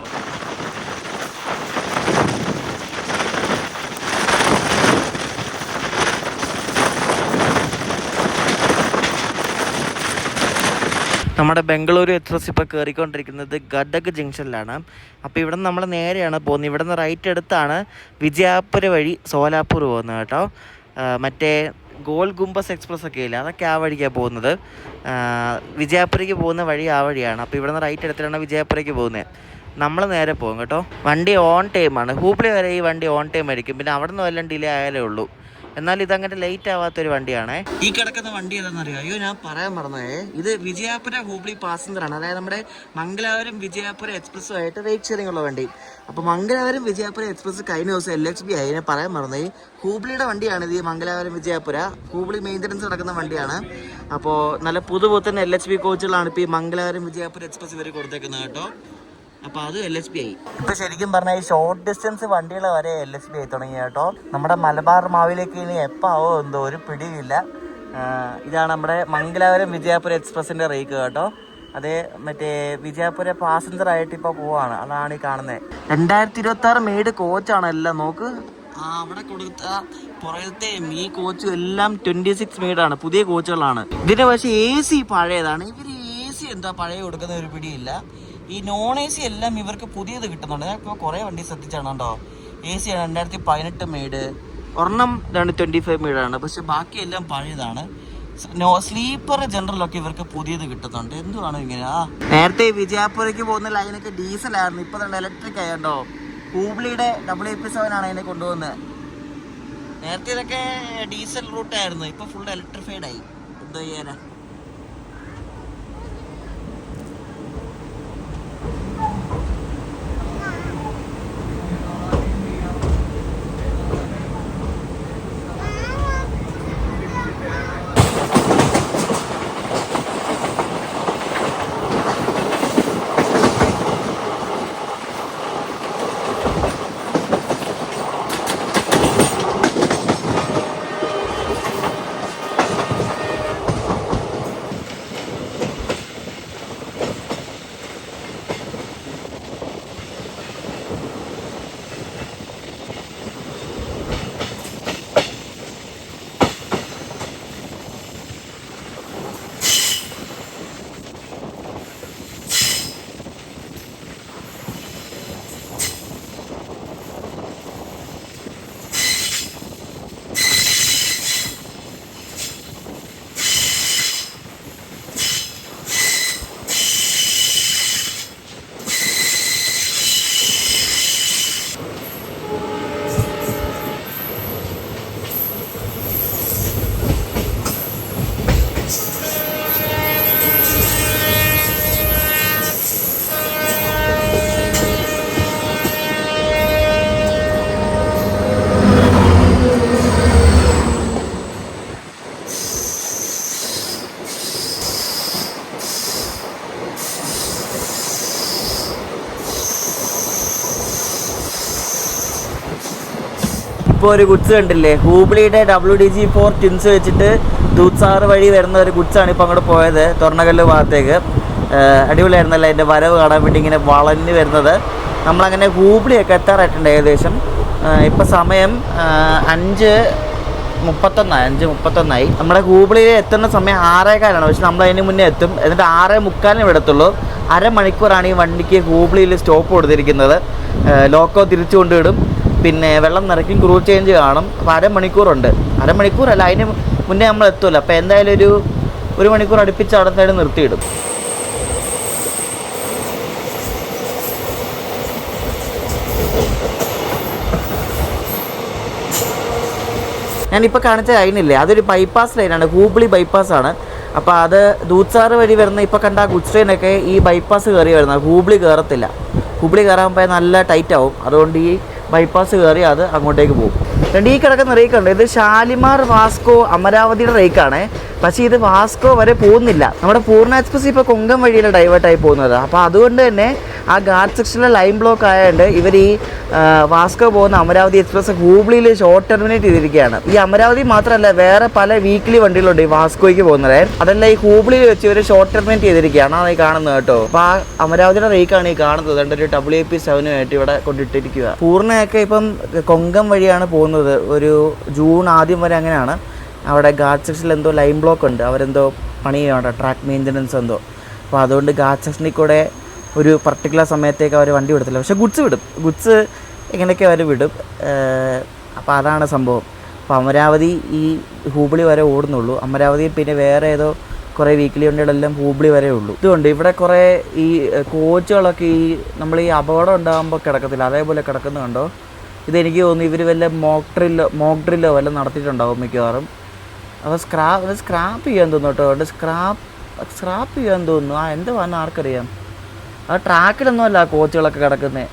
നമ്മുടെ ബംഗളൂരു എക്സ്പ്രസ് ഇപ്പോൾ കയറിക്കൊണ്ടിരിക്കുന്നത് ഗദഗ് ജംഗ്ഷനിലാണ്. അപ്പോൾ ഇവിടെ നിന്ന് നമ്മൾ നേരെയാണ് പോകുന്നത്. ഇവിടെ നിന്ന് റൈറ്റ് എടുത്താണ് വിജയാപുര വഴി സോലാപ്പൂർ പോകുന്നത് കേട്ടോ. മറ്റേ ഗോൾ ഗുംബസ് എക്സ്പ്രസ് ഒക്കെ ഇല്ല, അതൊക്കെ ആ വഴിക്കാണ് പോകുന്നത്. വിജയാപുരയ്ക്ക് പോകുന്ന വഴി ആ വഴിയാണ്. അപ്പോൾ ഇവിടെ നിന്ന് റൈറ്റ് എടുത്തിട്ടാണ് വിജയാപുരയ്ക്ക് പോകുന്നത്. നമ്മൾ നേരെ പോകും കേട്ടോ. വണ്ടി ഓൺ ടൈമാണ്. ഹൂബ്ലി വരെ ഈ വണ്ടി ഓൺ ടൈം ആയിരിക്കും. പിന്നെ അവിടെ നിന്ന് വല്ലതും ഡിലേ ആയാലേ ഉള്ളൂ. എന്നാൽ ഇതങ്ങനെ ലേറ്റ് ആവാത്തൊരു വണ്ടിയാണേ. ഈ കിടക്കുന്ന വണ്ടി ഏതാണെന്നറിയോ? അയ്യോ, ഞാൻ പറയാൻ മറന്നേ. ഇത് വിജയാപുര ഹൂബ്ലി പാസഞ്ചറാണ്. അതായത് നമ്മുടെ മംഗലാപുരം വിജയാപുര എക്സ്പ്രസ്സുമായിട്ട് റേറ്റ് ഷെയറിംഗ് ഉള്ള വണ്ടി. അപ്പോൾ മംഗലാപുരം വിജയാപുര എക്സ്പ്രസ് കഴിഞ്ഞ ദിവസം LHB ആയി. ഞാൻ പറയാൻ മറന്നേ. ഹൂബ്ലിയുടെ വണ്ടിയാണ് ഇത്. മംഗലാപുരം വിജയാപുര ഹൂബ്ലി മെയിൻ്റനൻസ് നടക്കുന്ന വണ്ടിയാണ്. അപ്പോൾ നല്ല പുതുപുത്തൻ LHB കോച്ചുകളാണ് ഇപ്പോൾ ഈ മംഗലാപുരം വിജയാപുര എക്സ്പ്രസ് ഇവർ കൊടുത്തേക്കുന്നത് കേട്ടോ. അപ്പോൾ അത് LHB ആയി. ഇപ്പം ശരിക്കും പറഞ്ഞാൽ ഈ ഷോർട്ട് ഡിസ്റ്റൻസ് വണ്ടികൾ വരെ LHB ആയി തുടങ്ങി കേട്ടോ. നമ്മുടെ മലബാർ മാവിലേക്ക് ഇനി എപ്പോൾ ആവോ എന്തോ ഒരു പിടിയില്ല. ഇതാണ് നമ്മുടെ മംഗലാപുരം വിജയാപുര എക്സ്പ്രസിൻ്റെ റേക്ക് കേട്ടോ. അതേ മറ്റേ വിജയാപുര പാസഞ്ചർ ആയിട്ട് ഇപ്പോൾ പോവാണ്. അതാണ് ഈ കാണുന്നത്. 2026 മെയ്ഡ് കോച്ചാണ് എല്ലാം. നോക്ക്, അവിടെ കൊടുത്ത പുറത്തെയും ഈ കോച്ചും എല്ലാം 26 മെയ്ഡാണ്. പുതിയ കോച്ചുകളാണ്. ഇതിൻ്റെ പക്ഷേ AC പഴയതാണ്. ഇവർ AC എന്താ പഴയ കൊടുക്കുന്ന ഒരു പിടിയില്ല. ഈ നോൺ AC എല്ലാം ഇവർക്ക് പുതിയത് കിട്ടുന്നുണ്ട്. ഞാൻ ഇപ്പോൾ കുറേ വണ്ടി ശ്രദ്ധിച്ചാണ് കേട്ടോ. AC ആണ് 2018 മെയ്ഡ്, ഒരെണ്ണം 25 മെയ്ഡാണ്. പക്ഷെ ബാക്കിയെല്ലാം പഴയതാണ്. സ്ലീപ്പർ ജനറലൊക്കെ ഇവർക്ക് പുതിയത് കിട്ടുന്നുണ്ട്. എന്തുവാണ് ഇങ്ങനെ? നേരത്തെ വിജയാപുരയ്ക്ക് പോകുന്ന ലൈനൊക്കെ ഡീസലായിരുന്നു. ഇപ്പോൾ തന്നെ ഇലക്ട്രിക് ആയതുണ്ടോ. ഹൂബ്ലിയുടെ WP7 ആണ് അതിനെ കൊണ്ടുപോകുന്നത്. നേരത്തെ ഇതൊക്കെ ഡീസൽ റൂട്ടായിരുന്നു. ഇപ്പോൾ ഫുൾ ഇലക്ട്രിഫൈഡ് ആയി. എന്തോ ചെയ്യാനാ. ഇപ്പോൾ ഒരു ഗുഡ്സ് കണ്ടില്ലേ, ഹൂബ്ലിയുടെ WDG4 ടിൻസ് വെച്ചിട്ട് ദൂത്സാറ് വഴി വരുന്ന ഒരു ഗുഡ്സാണ് ഇപ്പോൾ അങ്ങോട്ട് പോയത്, തൊർണകല്ല് ഭാഗത്തേക്ക്. അടിപൊളിയായിരുന്നല്ലോ അതിൻ്റെ വരവ് കാണാൻ വേണ്ടി ഇങ്ങനെ വളഞ്ഞ് വരുന്നത്. നമ്മളങ്ങനെ ഹൂബ്ലിയൊക്കെ എത്താറായിട്ടുണ്ട് ഏകദേശം. ഇപ്പോൾ സമയം 5:31. നമ്മുടെ ഹൂബ്ലിയിൽ എത്തുന്ന സമയം 6:15. പക്ഷെ നമ്മൾ അതിന് മുന്നേ എത്തും. എന്നിട്ട് 6:45 വിടത്തുള്ളൂ. അരമണിക്കൂറാണ് ഈ വണ്ടിക്ക് ഹൂബ്ലിയിൽ സ്റ്റോപ്പ് കൊടുത്തിരിക്കുന്നത്. ലോക്കോ തിരിച്ചു കൊണ്ടുവിടും, പിന്നെ വെള്ളം നിറയ്ക്കും, ക്രൂ ചേഞ്ച് കാണും. അപ്പോൾ അരമണിക്കൂറുണ്ട്. അരമണിക്കൂറല്ല, അതിന് മുന്നേ നമ്മൾ എത്തുമല്ലോ. അപ്പോൾ എന്തായാലും ഒരു മണിക്കൂർ അടുപ്പിച്ച് അവിടെ തന്നെ നിർത്തിയിടും. ഞാനിപ്പോൾ കാണിച്ച ലൈനില്ലേ, അതൊരു ബൈപ്പാസ് ലൈനാണ്, ഹൂബ്ലി ബൈപ്പാസാണ്. അപ്പോൾ അത് ദൂത്സാറ് വഴി വരുന്ന ഇപ്പോൾ കണ്ട ഗുഡ്സ് ട്രെയിനൊക്കെ ഈ ബൈപ്പാസ് കയറി വരുന്നത്. ഹൂബ്ലി കയറത്തില്ല. ഹൂബ്ലി കയറാൻ നല്ല ടൈറ്റ് ആവും. അതുകൊണ്ട് ഈ ബൈപ്പാസ് കയറി അത് അങ്ങോട്ടേക്ക് പോകും. രണ്ട് ഈ കിടക്കുന്ന റേക്കുണ്ട്. ഇത് ഷാലിമാർ വാസ്കോ അമരാവതിയുടെ റേക്കാണ്. പക്ഷേ ഇത് വാസ്കോ വരെ പോകുന്നില്ല. നമ്മുടെ പൂർണ്ണ എക്സ്പ്രസ് ഇപ്പോൾ കൊങ്കൺ വഴിയിലെ ഡൈവേർട്ടായി പോകുന്നത്. അപ്പോൾ അതുകൊണ്ട് തന്നെ ആ ഗാർഡ് സെക്ഷനിലെ ലൈൻ ബ്ലോക്ക് ആയതുകൊണ്ട് ഇവർ ഈ വാസ്കോ പോകുന്ന അമരാവതി എക്സ്പ്രസ് ഹൂബ്ലിയിൽ ഷോർട്ട് ടെർമിനേറ്റ് ചെയ്തിരിക്കുകയാണ്. ഈ അമരാവതി മാത്രമല്ല, വേറെ പല വീക്കിലി വണ്ടികളുണ്ട് ഈ വാസ്കോയ്ക്ക് പോകുന്നത്. അതെല്ലാം ഈ ഹൂബ്ലിയിൽ വെച്ച് ഇവർ ഷോർട്ട് ടെർമിനേറ്റ് ചെയ്തിരിക്കുകയാണ്. അതാണ് ഈ കാണുന്നത് കേട്ടോ. അപ്പോൾ ആ അമരാവതിയുടെ റേക്കാണ് ഈ കാണുന്നത്. അതുകൊണ്ട് ഒരു WAP7 ആയിട്ട് ഇവിടെ കൊണ്ടിട്ടിരിക്കുക. പൂർണ്ണയൊക്കെ ഇപ്പം കൊങ്കൺ വഴിയാണ് പോകുന്നത്. ഒരു ജൂൺ ആദ്യം വരെ അങ്ങനെയാണ്. അവിടെ ഗാർഡ് സെക്ഷനിൽ എന്തോ ലൈൻ ബ്ലോക്ക് ഉണ്ട്, അവരെന്തോ പണി ചെയ്യണ്ട, ട്രാക്ക് മെയിൻ്റനൻസ് എന്തോ. അപ്പോൾ അതുകൊണ്ട് ഗാർഡ് സെക്ഷനിൽ കൂടെ ഒരു പർട്ടിക്കുലർ സമയത്തേക്ക് അവർ വണ്ടി വിടത്തില്ല. പക്ഷേ ഗുഡ്സ് എങ്ങനെയൊക്കെ അവർ വിടും. അപ്പോൾ അതാണ് സംഭവം. അപ്പോൾ അമരാവതി ഈ ഹൂബ്ലി വരെ ഓടുന്നുള്ളൂ. അമരാവതിയിൽ പിന്നെ വേറെ ഏതോ കുറേ വീക്കിലി വണ്ടികളെല്ലാം ഹൂബ്ലി വരെ ഉള്ളൂ. ഇതുകൊണ്ട് ഇവിടെ കുറേ ഈ കോച്ചുകളൊക്കെ ഈ നമ്മൾ ഈ അപകടം ഉണ്ടാകുമ്പോൾ കിടക്കത്തില്ല, അതേപോലെ കിടക്കുന്നുണ്ടോ. ഇതെനിക്ക് തോന്നുന്നു ഇവർ വല്ല മോക്ക് ഡ്രില്ലോ വല്ലതും നടത്തിയിട്ടുണ്ടാവും മിക്കവാറും. അപ്പോൾ സ്ക്രാപ്പ് ചെയ്യാൻ തോന്നുന്നു കേട്ടോ. അവിടെ സ്ക്രാപ്പ് ചെയ്യാൻ തോന്നുന്നു. എന്താ പറഞ്ഞാൽ ആർക്കറിയാം. ആ ട്രാക്കിലൊന്നും അല്ല കോച്ചുകളൊക്കെ കിടക്കുന്നത്.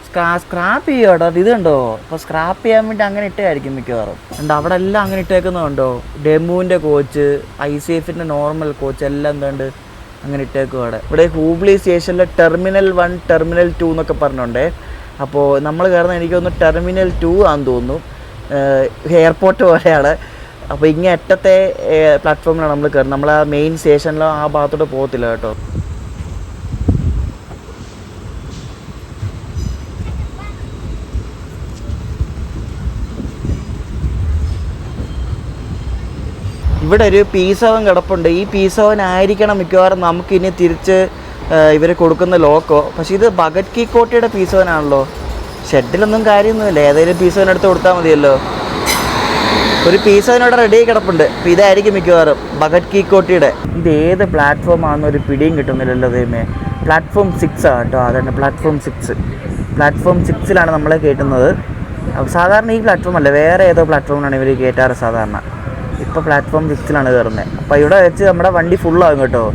സ്ക്രാപ്പ് ചെയ്യുക കേട്ടോ. ഇത് കണ്ടോ. അപ്പോൾ സ്ക്രാപ്പ് ചെയ്യാൻ വേണ്ടി അങ്ങനെ ഇട്ടായിരിക്കും മിക്കവാറും. ഉണ്ട് അവിടെ എല്ലാം അങ്ങനെ ഇട്ടേക്കുന്നുണ്ടോ. ഡെമുവിൻ്റെ കോച്ച്, ICFൻ്റെ നോർമൽ കോച്ച് എല്ലാം എന്താണ്ട് അങ്ങനെ ഇട്ടേക്കും അവിടെ. ഇവിടെ ഹൂബ്ലി സ്റ്റേഷനിലെ ടെർമിനൽ 1 ടെർമിനൽ 2 എന്നൊക്കെ പറഞ്ഞുകൊണ്ടേ. അപ്പോൾ നമ്മൾ കയറുന്ന എനിക്ക് തോന്നുന്നു ടെർമിനൽ 2 ആണെന്ന് തോന്നുന്നു. എയർപോർട്ട് പോലെയാണ്. അപ്പോൾ ഇങ്ങനെ അറ്റത്തെ പ്ലാറ്റ്ഫോമിലാണ് നമ്മൾ കയറുന്നത്. നമ്മൾ ആ മെയിൻ സ്റ്റേഷനിലോ ആ ഭാഗത്തോട്ട് പോകത്തില്ല കേട്ടോ. ഇവിടെ ഒരു P7 കിടപ്പുണ്ട്. ഈ P7 ആയിരിക്കണം മിക്കവാറും നമുക്കിനി തിരിച്ച് ഇവർ കൊടുക്കുന്ന ലോക്കോ. പക്ഷേ ഇത് ഭഗത് കി കോട്ടിയുടെ P7 ആണല്ലോ. ഷെഡിലൊന്നും കാര്യമൊന്നുമില്ല. ഏതെങ്കിലും P7 എടുത്ത് കൊടുത്താൽ മതിയല്ലോ. ഒരു P7 ഇവിടെ റെഡി കിടപ്പുണ്ട്. അപ്പോൾ ഇതായിരിക്കും മിക്കവാറും ഭഗത് കി കോട്ടിയുടെ. ഇത് ഏത് പ്ലാറ്റ്ഫോമാണെന്ന് ഒരു പിടിയും കിട്ടുന്നില്ലല്ലോ ദൈവമേ. പ്ലാറ്റ്ഫോം 6 ആണ് കേട്ടോ. അതന്നെ പ്ലാറ്റ്ഫോം 6. പ്ലാറ്റ്ഫോം 6ലാണ് നമ്മളെ കയറ്റുന്നത്. സാധാരണ ഈ പ്ലാറ്റ്ഫോം അല്ല, വേറെ ഏതോ പ്ലാറ്റ്ഫോമിലാണ് ഇവർ കയറ്റാറ് സാധാരണ. ഇപ്പോൾ പ്ലാറ്റ്ഫോം 6ലാണ് കയറുന്നത്. അപ്പോൾ ഇവിടെ വെച്ച് നമ്മുടെ വണ്ടി ഫുള്ളാകും കേട്ടോ.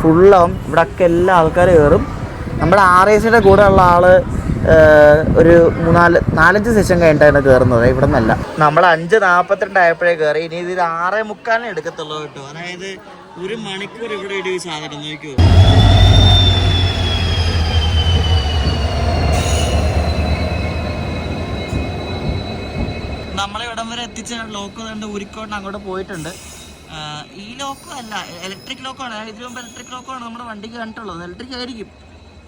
ഫുള്ളാവും. ഇവിടെയൊക്കെ എല്ലാ ആൾക്കാരും കയറും. നമ്മുടെ RACയുടെ കൂടെ ഉള്ള ആൾ ഒരു 4-5 സെഷൻ കഴിഞ്ഞിട്ടാണ് കയറുന്നത്. ഇവിടെ നിന്നല്ല. നമ്മൾ 5:42 ആയപ്പോഴേ കയറി. ഇനി ഇത് 6:45 എടുക്കത്തുള്ളൂ കേട്ടോ. അതായത് 1 മണിക്കൂർ ഇവിടെ ഇടും ഈ സാധനം. നോക്കൂ. നമ്മളെ ഇവിടം വരെ എത്തിച്ച ലോക്കോ കണ്ട് ഉരുക്കോട്ട് അങ്ങോട്ട് പോയിട്ടുണ്ട്. ഈ ലോക്കോ അല്ല, ഇലക്ട്രിക് ലോക്കോ ആണ്. ഇതിനു മുമ്പ് ഇലക്ട്രിക് ലോക്കോ ആണ് നമ്മുടെ വണ്ടിക്ക് കണ്ടിട്ടുള്ളത്. ഇലക്ട്രിക് ആയിരിക്കും.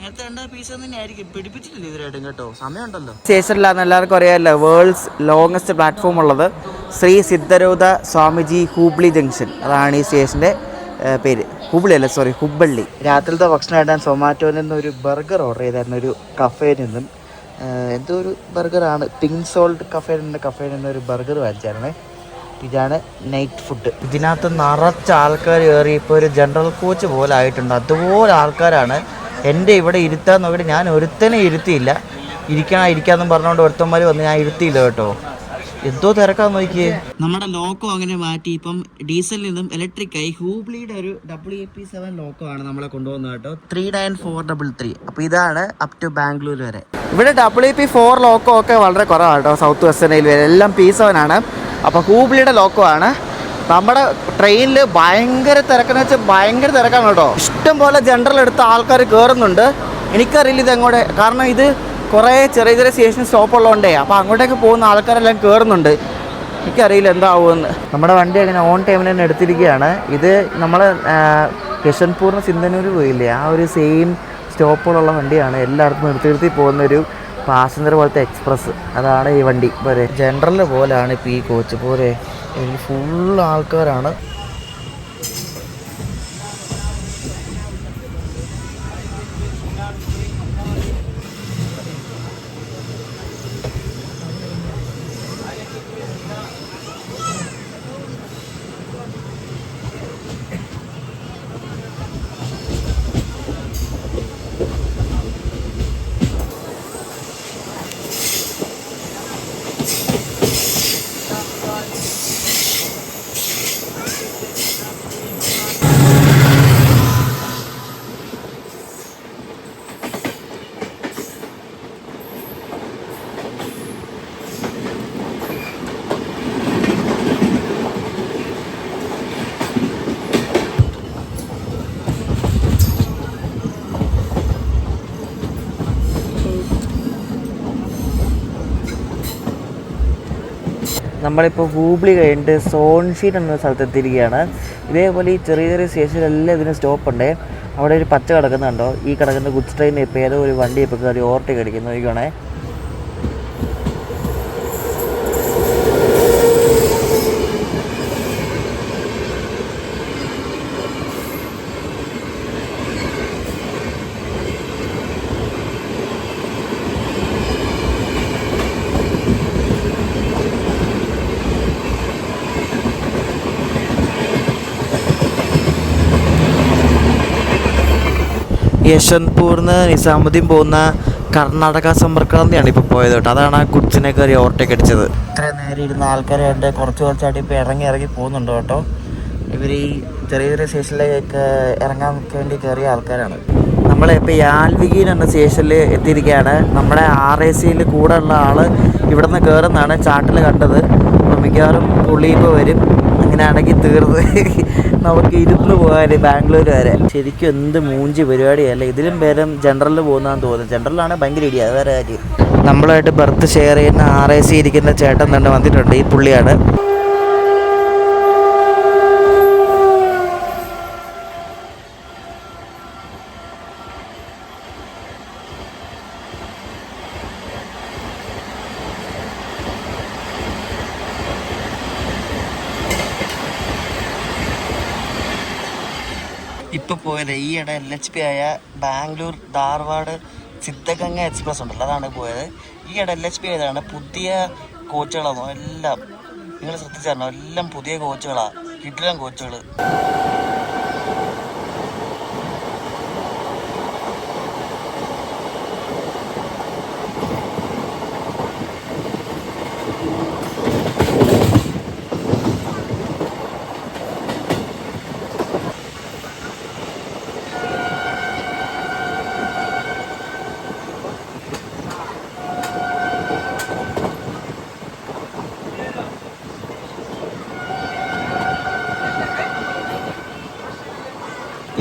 നേരത്തെ കണ്ട P7 തന്നെ ആയിരിക്കും. പിടിപ്പിച്ചിട്ടില്ല ഇവരായിട്ടും കേട്ടോ. സമയമുണ്ടല്ലോ. സ്റ്റേഷനിലാന്ന് എല്ലാവർക്കും അറിയാമല്ലോ വേൾഡ്സ് ലോങ്ങസ്റ്റ് പ്ലാറ്റ്ഫോം ഉള്ളത്. ശ്രീ സിദ്ധരൂധ സ്വാമിജി ഹൂബ്ലി ജംഗ്ഷൻ, അതാണ് ഈ സ്റ്റേഷൻ്റെ പേര്. ഹുബ്ബള്ളി. രാത്രിയിലത്തെ ഭക്ഷണമായിട്ട് സൊമാറ്റോയിൽ നിന്ന് ഒരു ബർഗർ ഓർഡർ ചെയ്തായിരുന്നു. ഒരു കഫേയിൽ നിന്നും എന്തോ ഒരു ബർഗറാണ്. പിങ്ക് സോൾട്ട് കഫേയിൽ നിന്ന് ഒരു ബർഗർ വാങ്ങിച്ചായിരുന്നേ. ഇതാണ് നൈറ്റ് ഫുഡ്. ഇതിനകത്ത് നിറച്ച ആൾക്കാർ കയറി. ഇപ്പോൾ ഒരു ജനറൽ കോച്ച് പോലെ ആയിട്ടുണ്ട്. അതുപോലെ ആൾക്കാരാണ്. എൻ്റെ ഇവിടെ ഇരുത്താൻ നോക്കിയിട്ട് ഞാൻ ഒരുത്തനെ ഇരുത്തിയില്ല. ഇരിക്കാമെന്ന് പറഞ്ഞുകൊണ്ട് ഒരുത്തന്മാർ വന്ന് ഞാൻ ഇരുത്തിയില്ല കേട്ടോ. എന്തോ തിരക്കാന്ന് നോക്കിയേ. നമ്മുടെ ലോക്കോ അങ്ങനെ മാറ്റി ഇപ്പം ഡീസലിൽ നിന്നും ഇലക്ട്രിക് ആയി. ഹൂബ്ലിയുടെ ഒരു WAP7 ലോക്കോ ആണ് നമ്മളെ കൊണ്ടുപോകുന്നത് കേട്ടോ. 39433. അപ്പോൾ ഇതാണ് അപ് ടു ബാംഗ്ലൂർ വരെ. ഇവിടെ WAP4 ലോക്കോ ഒക്കെ വളരെ കുറവാണ് കേട്ടോ. സൗത്ത് വെസ്റ്റേൺ റെയിൽവേ എല്ലാം P7 ആണ്. അപ്പോൾ ഹൂബ്ലിയുടെ ലോക്കോ ആണ്. നമ്മുടെ ട്രെയിനിൽ ഭയങ്കര തിരക്കെന്ന് വെച്ചാൽ ഭയങ്കര തിരക്കാണ് കേട്ടോ. ഇഷ്ടം പോലെ ജനറൽ എടുത്ത ആൾക്കാർ കയറുന്നുണ്ട്. എനിക്കറിയില്ല ഇതെങ്ങോട്ട്, കാരണം ഇത് കുറേ ചെറിയ സ്റ്റേഷൻ സ്റ്റോപ്പ് ഉള്ളതുകൊണ്ടേ. അപ്പോൾ അങ്ങോട്ടേക്ക് പോകുന്ന ആൾക്കാരെല്ലാം കയറുന്നുണ്ട്. എനിക്കറിയില്ല എന്താവുമെന്ന്. നമ്മുടെ വണ്ടി അങ്ങനെ ഓൺ ടൈമിൽ തന്നെ എടുത്തിരിക്കുകയാണ്. ഇത് നമ്മൾ യശ്വന്ത്പൂർന്ന് സിന്ധനൂർ പോയില്ലേ, ആ ഒരു സെയിം സ്റ്റോപ്പുകളുള്ള വണ്ടിയാണ്. എല്ലായിടത്തും നിർത്തി പോകുന്നൊരു പാസഞ്ചർ പോലത്തെ എക്സ്പ്രസ്. അതാണ് ഈ വണ്ടി. പോരെ ജനറൽ പോലെയാണ് ഇപ്പോൾ ഈ കോച്ച്. പോരെ ഫുൾ ആൾക്കാരാണ്. നമ്മളിപ്പോൾ ഹൂബ്ലി കഴിഞ്ഞിട്ട് സോൺഷീൻ എന്ന സ്ഥലത്ത് എത്തിയിരിക്കുകയാണ്. ഇതേപോലെ ഈ ചെറിയ ചെറിയ സ്റ്റേഷനിലെല്ലാം ഇതിന് സ്റ്റോപ്പുണ്ട്. അവിടെ ഒരു പച്ച കിടക്കുന്നുണ്ടോ, ഈ കിടക്കുന്ന ഗുഡ്സ് ട്രെയിൻ ഇപ്പോൾ ഏതോ ഒരു വണ്ടി ഇപ്പോൾ കയറി ഓവർടേക്ക് അടിക്കുന്നു. നോക്കിക്കോണേ. യശ്വന്ത്പൂർന്ന് നിസാമുദ്ദീൻ പോകുന്ന കർണാടക സമ്പർക്രാന്തിയാണ് ഇപ്പോൾ പോയത് കേട്ടോ. അതാണ് ആ ഗുഡ്സിനെ കയറി ഓവർടേക്ക് അടിച്ചത്. ഇത്രയും നേരം ഇരുന്ന ആൾക്കാരുണ്ട്, കുറച്ചായിട്ട് ഇപ്പോൾ ഇറങ്ങി പോകുന്നുണ്ട് കേട്ടോ. ഇവർ ഈ ചെറിയ ചെറിയ സ്റ്റേഷനിലേക്ക് ഇറങ്ങാൻ വേണ്ടി കയറിയ ആൾക്കാരാണ്. നമ്മളിപ്പോൾ യാൽവിഗീൻ എന്ന സ്റ്റേഷനിൽ എത്തിയിരിക്കുകയാണ്. നമ്മുടെ RACയിൽ കൂടെ ഉള്ള ആൾ ഇവിടെ നിന്ന് കയറുന്നതാണ് ചാട്ടിൽ കണ്ടത്. അപ്പോൾ മിക്കവാറും പുള്ളി ഇപ്പോൾ വരും. അങ്ങനെയാണെങ്കിൽ തീർന്ന് നമുക്ക് ഇരുന്ന് പോകാൻ ബാംഗ്ലൂർ വരെ. ശരിക്കും എന്ത് മൂഞ്ചി പരിപാടിയല്ല. ഇതിലും പേരും ജനറലിൽ പോകുന്നതെന്ന് തോന്നുന്നു. ജനറലാണ് ഭയങ്കര ഇടിയ, അത് വേറെ കാര്യം. നമ്മളായിട്ട് ബർത്ത് ഷെയർ ചെയ്യുന്ന RAC ഇരിക്കുന്ന ചേട്ടൻ തന്നെ വന്നിട്ടുണ്ട്. ഈ പുള്ളിയാണ്. ഇപ്പോൾ പോയത് ഈയിടെ LHP ആയ ബാംഗ്ലൂർ ധാർവാഡ് സിദ്ധഗംഗ എക്സ്പ്രസ് ഉണ്ടല്ലോ, അതാണ് പോയത്. ഈയിടെ LHP ആയതാണ്. പുതിയ കോച്ചുകളാണോ എല്ലാം, നിങ്ങൾ ശ്രദ്ധിച്ചായിരുന്നോ? എല്ലാം പുതിയ കോച്ചുകളാണ്, കിടിലൻ കോച്ചുകൾ.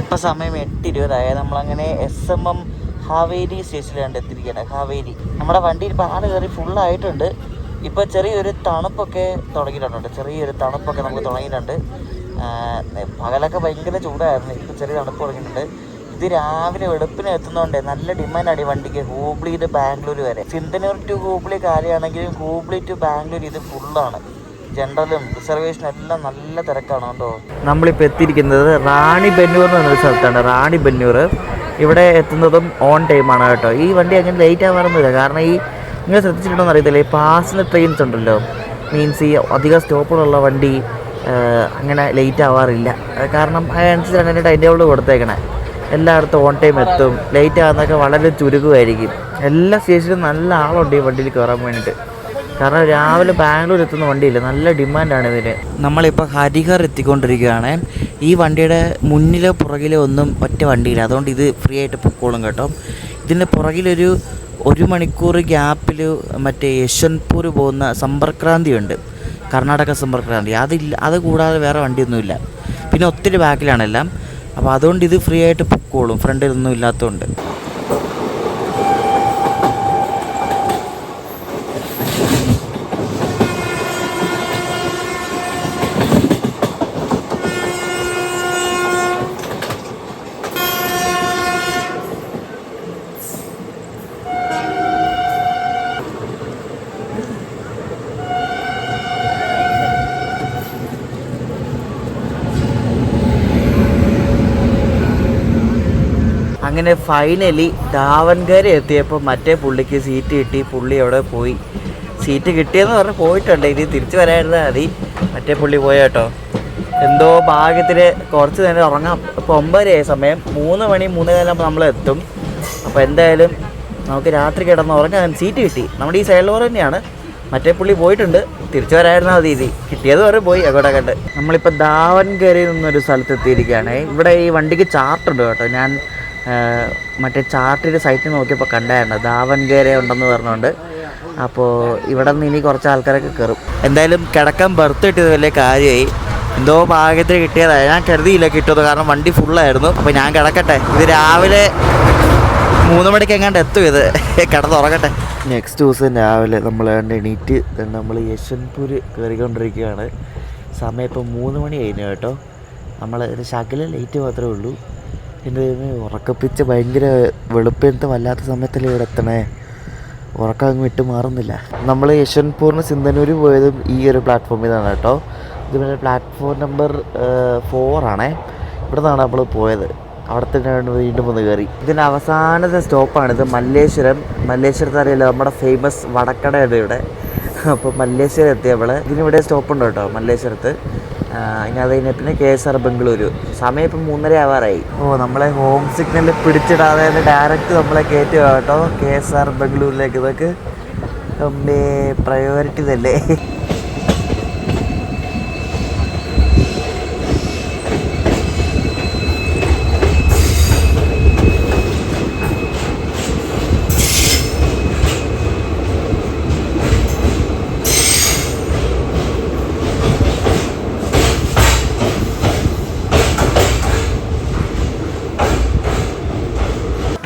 ഇപ്പം സമയം 8:20. നമ്മളങ്ങനെ SMM ഹാവേരി സ്റ്റേഷനിലാണ് എത്തിയിരിക്കുകയാണ്. ഹാവേരി നമ്മുടെ വണ്ടിയിൽ ഇപ്പോൾ ആൾ കയറി ഫുള്ളായിട്ടുണ്ട്. ഇപ്പോൾ ചെറിയൊരു തണുപ്പൊക്കെ തുടങ്ങിയിട്ടുണ്ട്. നമുക്ക് തുടങ്ങിയിട്ടുണ്ട്. പകലൊക്കെ ഭയങ്കര ചൂടായിരുന്നു. ഇപ്പോൾ ചെറിയ തണുപ്പ് തുടങ്ങിയിട്ടുണ്ട്. ഇത് രാവിലെ വെളുപ്പിന് എത്തുന്നതുകൊണ്ട് നല്ല ഡിമാൻഡാണ് ഈ വണ്ടിക്ക്. ഹൂബ്ലി ടു ബാംഗ്ലൂർ വരെ. സിന്ധനൂർ ടു ഹൂബ്ലി കാര്യമാണെങ്കിലും ഹൂബ്ലി ടു ബാംഗ്ലൂർ ഇത് ഫുള്ളാണ്. ജനറലും റിസർവേഷനും എല്ലാം നല്ല തിരക്കാണ് കേട്ടോ. നമ്മളിപ്പോൾ എത്തിയിരിക്കുന്നത് റാണിബെന്നൂർ എന്ന് പറഞ്ഞൊരു സ്ഥലത്താണ്. റാണിബെന്നൂർ ഇവിടെ എത്തുന്നതും ഓൺ ടൈമാണ് കേട്ടോ. ഈ വണ്ടി അങ്ങനെ ലേറ്റ് ആവാറൊന്നുമില്ല. കാരണം ഈ നിങ്ങൾ ശ്രദ്ധിച്ചിട്ടുണ്ടോയെന്ന് അറിയത്തില്ല, ഈ പാസഞ്ചർ ട്രെയിൻസ് ഉണ്ടല്ലോ, മീൻസ് ഈ അധികം സ്റ്റോപ്പുകളുള്ള വണ്ടി അങ്ങനെ ലേറ്റ് ആവാറില്ല. കാരണം അതനുസരിച്ചാണ് അതിൻ്റെ ടൈം ടേബിൾ കൊടുത്തേക്കണേ. എല്ലായിടത്തും ഓൺ ടൈം എത്തും. ലേറ്റ് ആകുന്നതൊക്കെ വളരെ ചുരുക്കമായിരിക്കും. എല്ലാ സ്റ്റേഷനിലും നല്ല ആളുണ്ട് ഈ വണ്ടിയിൽ കയറാൻ വേണ്ടിയിട്ട്. കാരണം രാവിലെ ബാംഗ്ലൂർ എത്തുന്ന വണ്ടിയില്ല, നല്ല ഡിമാൻഡാണ് ഇതിന്. നമ്മളിപ്പോൾ ഹരിഹർ എത്തിക്കൊണ്ടിരിക്കുകയാണ്. ഈ വണ്ടിയുടെ മുന്നിലോ പുറകിലോ ഒന്നും ഒറ്റ വണ്ടിയില്ല, അതുകൊണ്ട് ഇത് ഫ്രീ ആയിട്ട് പൊക്കോളും കേട്ടോ. ഇതിൻ്റെ പുറകിലൊരു 1 മണിക്കൂർ ഗ്യാപ്പിൽ മറ്റേ യശ്വന്ത്പൂർ പോകുന്ന സമ്പർക്രാന്തി ഉണ്ട്, കർണാടക സമ്പർക്രാന്തി. അത് കൂടാതെ വേറെ വണ്ടിയൊന്നുമില്ല. പിന്നെ ഒത്തിരി ബാക്കിലാണെല്ലാം. അപ്പോൾ അതുകൊണ്ട് ഇത് ഫ്രീ ആയിട്ട് പൊക്കോളും, ഫ്രണ്ടിലൊന്നും ഇല്ലാത്തതുകൊണ്ട്. അങ്ങനെ ഫൈനലി ദാവൻകര എത്തിയപ്പോൾ മറ്റേ പുള്ളിക്ക് സീറ്റ് കിട്ടി. പുള്ളി അവിടെ പോയി. സീറ്റ് കിട്ടിയെന്ന് പറഞ്ഞ് പോയിട്ടുണ്ട്. ഇനി തിരിച്ചു വരായിരുന്നാൽ മതി. മറ്റേ പുള്ളി പോയ കേട്ടോ. എന്തോ ഭാഗ്യത്തിൽ കുറച്ച് നേരം ഉറങ്ങാം. ഇപ്പോൾ 9:00 സമയം. 3 മണി 3:15 നമ്മൾ എത്തും. അപ്പോൾ എന്തായാലും നമുക്ക് രാത്രി കിടന്ന് ഉറങ്ങാൻ സീറ്റ് കിട്ടി. നമ്മുടെ ഈ സൈഡിൽ തന്നെയാണ്. മറ്റേ പുള്ളി പോയിട്ടുണ്ട്. തിരിച്ചു വരായിരുന്നാൽ മതി. ഇത് കിട്ടിയത് വരെ പോയി എവിടെ കണ്ട്. നമ്മളിപ്പോൾ ദാവൻകരയിൽ നിന്നൊരു സ്ഥലത്ത് എത്തിയിരിക്കുകയാണ്. ഇവിടെ ഈ വണ്ടിക്ക് ചാർട്ടുണ്ട് കേട്ടോ. ഞാൻ മറ്റേ ചാർട്ടിൽ സൈറ്റിൽ നോക്കിയപ്പോൾ കണ്ടായിരുന്നു ദാവൻകര ഉണ്ടെന്ന് പറഞ്ഞുകൊണ്ട്. അപ്പോൾ ഇവിടെ നിന്ന് ഇനി കുറച്ച് ആൾക്കാരൊക്കെ കയറും. എന്തായാലും കിടക്കാൻ ബർത്ത് കിട്ടിയത് വലിയ കാര്യമായി. എന്തോ ഭാഗ്യത്തിൽ കിട്ടിയതാണ്. ഞാൻ കരുതിയില്ല കിട്ടുമെന്ന്, കാരണം വണ്ടി ഫുള്ളായിരുന്നു. അപ്പോൾ ഞാൻ കിടക്കട്ടെ. ഇത് രാവിലെ 3 മണിക്ക് എങ്ങാണ്ട് എത്തും ഇത്. കിടന്നുറങ്ങട്ടെ. നെക്സ്റ്റ് ദിവസം രാവിലെ നമ്മൾ എണീറ്റ് നമ്മൾ യശ്വന്ത്പൂർ കയറിക്കൊണ്ടിരിക്കുകയാണ്. സമയം ഇപ്പം 3 മണി കഴിഞ്ഞു കേട്ടോ. നമ്മൾ ഒരു ശകലം ലേറ്റ് മാത്രമേ ഉള്ളൂ. എൻ്റെ ഉറക്കപ്പിച്ച് ഭയങ്കര വെളുപ്പിനത്തെ വല്ലാത്ത സമയത്തല്ലേ ഇവിടെ എത്തണേ. ഉറക്കം അങ്ങ് വിട്ട് മാറുന്നില്ല. നമ്മൾ യശ്വന്ത്പൂറിന് സിന്ധനൂർ പോയതും ഈ ഒരു പ്ലാറ്റ്ഫോമിൽ നിന്നാണ് കേട്ടോ. ഇത് പിന്നെ പ്ലാറ്റ്ഫോം നമ്പർ 4 ആണേ. ഇവിടെ നിന്നാണ് നമ്മൾ പോയത്. അവിടെ തന്നെ വീണ്ടും വന്ന് കയറി. ഇതിൻ്റെ അവസാനത്തെ സ്റ്റോപ്പാണിത് മല്ലേശ്വരം. മല്ലേശ്വരത്ത് അറിയില്ല, നമ്മുടെ ഫേമസ് വടക്കടയാണ് ഇവിടെ. അപ്പോൾ മല്ലേശ്വരം എത്തിയപ്പോൾ ഇതിനിവിടെ സ്റ്റോപ്പുണ്ട് കേട്ടോ മല്ലേശ്വരത്ത്. ഇനി അത് കഴിഞ്ഞാൽ പിന്നെ KSR ബംഗളൂരു. സമയം ഇപ്പം 3:30 ആവാറായി. നമ്മളെ ഹോം സിഗ്നൽ പിടിച്ചിടാതെ തന്നെ ഡയറക്റ്റ് നമ്മളെ കയറ്റുക കേട്ടോ KSR ബംഗളൂരിലേക്ക്. ഇതൊക്കെ പ്രയോറിറ്റി തന്നെ.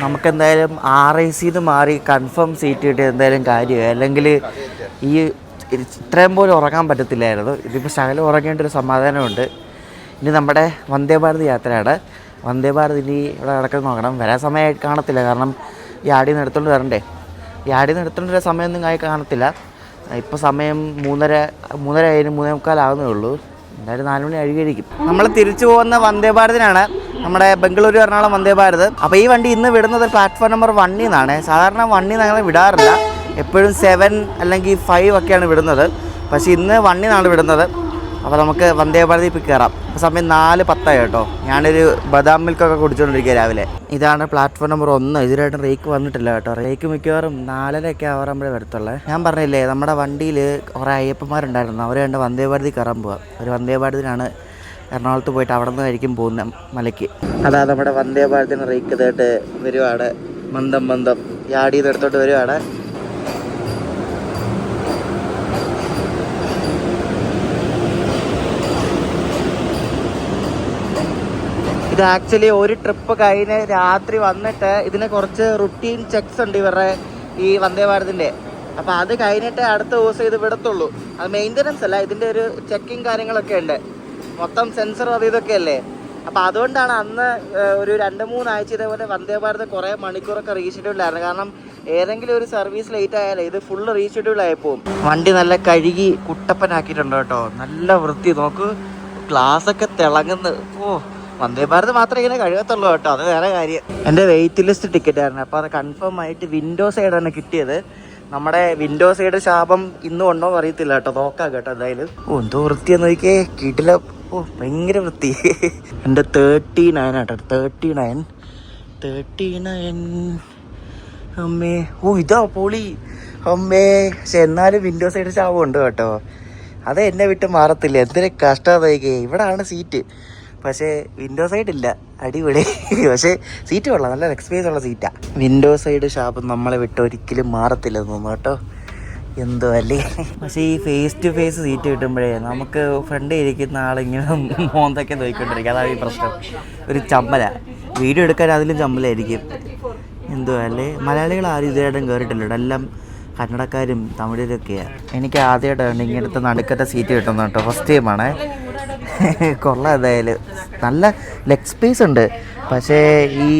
നമുക്കെന്തായാലും RICന്ന് മാറി കൺഫേം സീറ്റ് കിട്ടിയ എന്തായാലും കാര്യമായി. അല്ലെങ്കിൽ ഈ ഇത്രയും പോലും ഉറങ്ങാൻ പറ്റത്തില്ലായിരുന്നു. ഇതിപ്പോൾ ശകലം ഉറങ്ങേണ്ട ഒരു സമാധാനമുണ്ട്. ഇനി നമ്മുടെ വന്ദേ ഭാരത് യാത്രയാണ്. വന്ദേ ഭാരത് ഇനി ഇവിടെ കിടക്കുന്നത് നോക്കണം. വരാൻ സമയമായി കാണത്തില്ല, കാരണം ഈ ആടിയിൽ നിന്ന് എടുത്തുകൊണ്ട് വരണ്ടേ. ഈ ആടിയിൽ നിന്ന് എടുത്തുകൊണ്ട് വരാൻ സമയമൊന്നും ആയി കാണത്തില്ല. ഇപ്പോൾ സമയം 3:30 ആയിരുന്നു, 3:45 ആവുന്നേ ഉള്ളൂ. എന്തായാലും 4 മണി അഴുകിയിരിക്കും. നമ്മൾ തിരിച്ചു പോകുന്ന വന്ദേ ഭാരതിനാണ്, നമ്മുടെ ബംഗളൂരു എറണാകുളം വന്ദേ ഭാരത്. അപ്പോൾ ഈ വണ്ടി ഇന്ന് വിടുന്നത് പ്ലാറ്റ്ഫോം നമ്പർ 1 നിന്നാണ്. സാധാരണ 1 നിന്ന് അങ്ങനെ വിടാറില്ല, എപ്പോഴും 7 അല്ലെങ്കിൽ 5 ഒക്കെയാണ് വിടുന്നത്. പക്ഷേ ഇന്ന് 1 നിന്നാണ് വിടുന്നത്. അപ്പോൾ നമുക്ക് വന്ദേ ഭാരതി ഇപ്പോൾ കയറാം. അപ്പോൾ സമയം 4:10 കേട്ടോ. ഞാനൊരു ബദാം മിൽക്കൊക്കെ കുടിച്ചുകൊണ്ടിരിക്കുക രാവിലെ. ഇതാണ് പ്ലാറ്റ്ഫോം നമ്പർ 1. ഇതിലായിട്ട് റേക്ക് വന്നിട്ടില്ല കേട്ടോ. റേക്ക് മിക്കവാറും 4:30 ആവാറാകുമ്പോഴേ വരത്തുള്ളേ. ഞാൻ പറഞ്ഞില്ലേ, നമ്മുടെ വണ്ടിയിൽ കുറേ അയ്യപ്പന്മാരുണ്ടായിരുന്നു. അവരെ കണ്ട് വന്ദേ ഭാരതി കയറാൻ പോവാം. ഒരു വന്ദേ ഭാരതിനാണ് എറണാകുളത്ത് പോയിട്ട് അവിടെ നിന്നായിരിക്കും പോകുന്ന മലയ്ക്ക്. അതാ നമ്മുടെ വന്ദേ ഭാരതിന് റേക്ക് ഇതായിട്ട് വരുവാണ്. മന്ദം യാടി എടുത്തോട്ട് വരുവാണ്. ഇത് ആക്ച്വലി ഒരു ട്രിപ്പ് കഴിഞ്ഞ് രാത്രി വന്നിട്ട് ഇതിന് കുറച്ച് റുട്ടീൻ ചെക്സ് ഉണ്ട് ഇവരുടെ ഈ വന്ദേ ഭാരതിൻ്റെ. അപ്പോൾ അത് കഴിഞ്ഞിട്ട് അടുത്ത ദിവസം ഇത് വിടത്തുള്ളൂ. അത് മെയിൻ്റനൻസ് അല്ല, ഇതിൻ്റെ ഒരു ചെക്കിങ് കാര്യങ്ങളൊക്കെ ഉണ്ട്. മൊത്തം സെൻസറും അത് ഇതൊക്കെ അല്ലേ. അപ്പോൾ അതുകൊണ്ടാണ് അന്ന് ഒരു 2-3 ആഴ്ച ഇതേപോലെ വന്ദേ ഭാരത് കുറേ മണിക്കൂറൊക്കെ റീഷെഡ്യൂൾഡായിരുന്നു. കാരണം ഏതെങ്കിലും ഒരു സർവീസ് ലേറ്റ് ആയാലേ ഇത് ഫുള്ള് റീഷെഡ്യൂളായി പോകും. വണ്ടി നല്ല കഴുകി കുട്ടപ്പനാക്കിയിട്ടുണ്ട് കേട്ടോ. നല്ല വൃത്തി, നോക്ക്, ഗ്ലാസ്സൊക്കെ തിളങ്ങുന്നു. വന്ദേ ഭാരത് മാത്രമേ ഇങ്ങനെ കഴുകത്തുള്ളൂ കേട്ടോ, അത് വേറെ കാര്യം. എൻ്റെ വെയിറ്റ് ലിസ്റ്റ് ടിക്കറ്റ് ആയിരുന്നു. അപ്പോൾ അത് കൺഫേം ആയിട്ട് വിൻഡോ സൈഡാണ് കിട്ടിയത്. നമ്മുടെ വിൻഡോ സൈഡ് ശാപം ഇന്നും ഉണ്ടോ എന്ന് അറിയത്തില്ല കേട്ടോ, നോക്കാം കേട്ടോ എന്തായാലും. എന്തോ വൃത്തിയെന്ന് നോക്കിയേ, കിട്ടില്ല. ഭയങ്കര വൃത്തി. എൻ്റെ 39 കേട്ടോ, 39 അമ്മേ. ഇതാ പൊളി അമ്മേ. പക്ഷെ എന്നാലും വിൻഡോ സൈഡ് ശാപം ഉണ്ട് കേട്ടോ. അത് എന്നെ വിട്ട് മാറത്തില്ല. എന്തൊരു കഷ്ടം നോക്കിയേ. ഇവിടാണ് സീറ്റ്, പക്ഷേ വിൻഡോ സൈഡ് ഇല്ല. അടിപൊളി. പക്ഷേ സീറ്റ് കൊള്ളാം, നല്ല എക്സ്പീരിയൻസ് ഉള്ള സീറ്റാണ്. വിൻഡോ സൈഡ് ശാപം നമ്മളെ വിട്ട് ഒരിക്കലും മാറത്തില്ല തോന്നുന്നു കേട്ടോ. എന്തോ അല്ലേ. പക്ഷേ ഈ ഫേസ് ടു ഫേസ് സീറ്റ് കിട്ടുമ്പോഴേ നമുക്ക് ഫ്രണ്ട് ഇരിക്കുന്ന ആളിങ്ങനെ മോന്തൊക്കെ നോക്കിക്കൊണ്ടിരിക്കും. അതാണ് ഈ പ്രശ്നം. ഒരു ചമ്മല. വീഡിയോ എടുക്കാൻ അതിലും ചമ്മലായിരിക്കും. എന്തോ അല്ലേ. മലയാളികൾ ആരും ഇതായിട്ടും കയറിയിട്ടില്ല, എല്ലാം കന്നഡക്കാരും തമിഴരൊക്കെയാണ്. എനിക്ക് ആദ്യമായിട്ടാണ് ഇങ്ങനത്തെ നടുക്കത്തെ സീറ്റ് കിട്ടുന്നത് കേട്ടോ. ഫസ്റ്റ് ടൈമാണേ. കൊള്ളാം എന്തായാലും. നല്ല ലെഗ് സ്പേസ് ഉണ്ട്. പക്ഷേ ഈ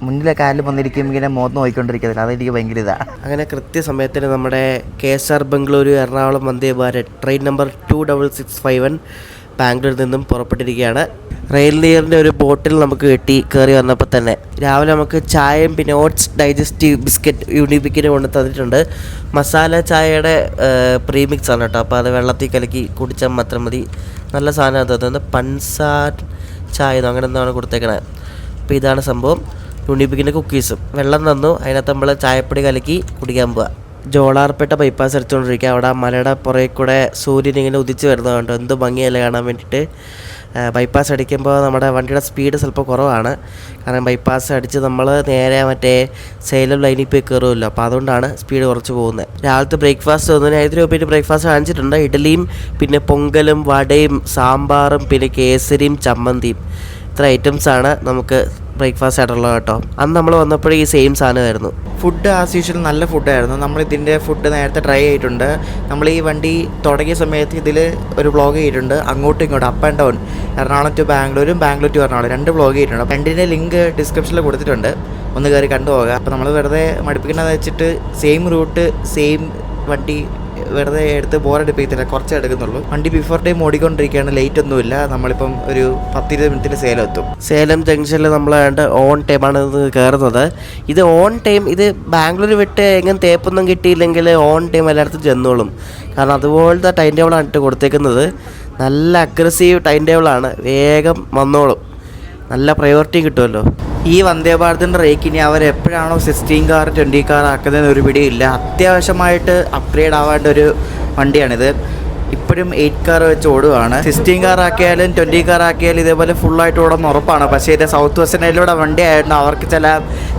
മുന്നിലെ കാലിൽ വന്നിരിക്കും ഇങ്ങനെ മോത്ത് നോക്കിക്കൊണ്ടിരിക്കുന്നില്ല, അതെനിക്ക് ഭയങ്കര ഇതാണ്. അങ്ങനെ കൃത്യസമയത്തിന് നമ്മുടെ KSR Bengaluru Ernakulam Vande Bharat train number 26651 ബാംഗ്ലൂരിൽ നിന്നും പുറപ്പെട്ടിരിക്കുകയാണ്. റെയിൽ നിയറിൻ്റെ ഒരു ബോട്ടിൽ നമുക്ക് കിട്ടി കയറി വന്നപ്പോൾ തന്നെ. രാവിലെ നമുക്ക് ചായയും പിന്നെ ഓട്സ് ഡൈജസ്റ്റീവ് ബിസ്ക്കറ്റ് യൂണിബിക്കിന് കൊണ്ട് തന്നിട്ടുണ്ട്. മസാല ചായയുടെ പ്രീമിക്സ് ആണ് കേട്ടോ. അപ്പോൾ അത് വെള്ളത്തിൽ കലക്കി കുടിച്ചാൽ മാത്രം മതി. നല്ല സാധനം തോന്നുന്നത്. പൻസാര ചായ അങ്ങനെ എന്താണ് കൊടുത്തേക്കണത്. അപ്പോൾ ഇതാണ് സംഭവം. യൂണിബിക്കിൻ്റെ കുക്കീസും വെള്ളം തന്നു. അതിനകത്ത് നമ്മൾ ചായപ്പൊടി കലക്കി കുടിക്കാൻ പോവുക. ജോളാർപേട്ട ബൈപ്പാസ് എടുത്തുകൊണ്ടിരിക്കുക. അവിടെ മലയുടെ പുറകെ കൂടെ സൂര്യൻ ഇങ്ങനെ ഉദിച്ച് വരുന്നത് കണ്ടോ, എന്ത് ഭംഗിയല്ലേ കാണാൻ വേണ്ടിയിട്ട്. ബൈപ്പാസ് അടിക്കുമ്പോൾ നമ്മുടെ വണ്ടിയുടെ സ്പീഡ് സ്വല്പം കുറവാണ്. കാരണം ബൈപ്പാസ് അടിച്ച് നമ്മൾ നേരെ മറ്റേ സേലം ലൈനിൽ പോയി കയറുമല്ലോ. അപ്പോൾ അതുകൊണ്ടാണ് സ്പീഡ് കുറച്ച് പോകുന്നത്. രാവിലത്തെ ബ്രേക്ക്ഫാസ്റ്റ് 1,000 രൂപയുടെ ബ്രേക്ക്ഫാസ്റ്റ് കാണിച്ചിട്ടുണ്ട്. ഇഡ്ഡലിയും പിന്നെ പൊങ്കലും വടയും സാമ്പാറും പിന്നെ കേസരിയും ചമ്മന്തിയും. ഇത്ര ഐറ്റംസാണ് നമുക്ക് ബ്രേക്ക്ഫാസ്റ്റ് ആയിട്ടുള്ളത് കേട്ടോ. അന്ന് നമ്മൾ വന്നപ്പോഴേ ഈ സെയിം സാധനമായിരുന്നു. ഫുഡ് ആസ് യൂഷ്വൽ നല്ല ഫുഡായിരുന്നു. നമ്മളിതിൻ്റെ ഫുഡ് നേരത്തെ ട്രൈ ചെയ്തിട്ടുണ്ട്. നമ്മൾ ഈ വണ്ടി തുടങ്ങിയ സമയത്ത് ഇതിൽ ഒരു വ്ളോഗ് ചെയ്തിട്ടുണ്ട്, അങ്ങോട്ടും ഇങ്ങോട്ടും up and down, Ernakulam to ബാംഗ്ലൂരും ബാംഗ്ലൂർ ടു എറണാകുളം 2 വ്ളോഗ് ചെയ്തിട്ടുണ്ട്. അപ്പോൾ രണ്ടിൻ്റെ ലിങ്ക് ഡിസ്ക്രിപ്ഷനിൽ കൊടുത്തിട്ടുണ്ട്, ഒന്ന് കയറി കണ്ടുപോകുക. അപ്പോൾ നമ്മൾ വെറുതെ മടുപ്പിക്കുന്നത് വെച്ചിട്ട് സെയിം റൂട്ട് സെയിം വണ്ടി വെറുതെ എടുത്ത് ബോറടിപ്പിക്കത്തില്ല, കുറച്ചേ എടുക്കുന്നുള്ളൂ. വണ്ടി ബിഫോർ ടൈം ഓടിക്കൊണ്ടിരിക്കുകയാണ്, ലേറ്റ് ഒന്നുമില്ല. നമ്മളിപ്പം ഒരു 10-20 മിനിറ്റിൽ സേലം എത്തും. സേലം ജംഗ്ഷനിൽ നമ്മൾ ഓൺ ടൈമാണ് കയറുന്നത്. ഇത് ഓൺ ടൈം, ഇത് ബാംഗ്ലൂർ വിട്ട് എങ്ങനെ തേപ്പൊന്നും കിട്ടിയില്ലെങ്കിൽ ഓൺ ടൈം എല്ലായിടത്തും ചെന്നോളും. കാരണം അതുപോലത്തെ ടൈം ടേബിളാണ് ഇട്ട് കൊടുത്തേക്കുന്നത്. നല്ല അഗ്രസീവ് ടൈം ടേബിളാണ്, വേഗം വന്നോളും, നല്ല പ്രയോറിറ്റി കിട്ടുമല്ലോ. ഈ വന്ദേ ഭാരതിൻ്റെ റേക്ക് ഇനി അവർ എപ്പോഴാണോ 16 കാർ 20 കാർ ആക്കുന്നതെന്ന് ഒരു പിടിയില്ല. അത്യാവശ്യമായിട്ട് അപ്ഗ്രേഡ് ആവേണ്ട ഒരു വണ്ടിയാണിത്. ഇപ്പോഴും 8 കാർ വെച്ച് ഓടുകയാണ്. 16 കാർ ആക്കിയാലും 20 കാർ ആക്കിയാലും ഇതേപോലെ ഫുള്ളായിട്ട് ഓടുന്ന ഉറപ്പാണ്. പക്ഷേ ഇത് സൗത്ത് വെസ്റ്റേണിലൂടെ വണ്ടി ആയതുകൊണ്ട് അവർക്ക് ചില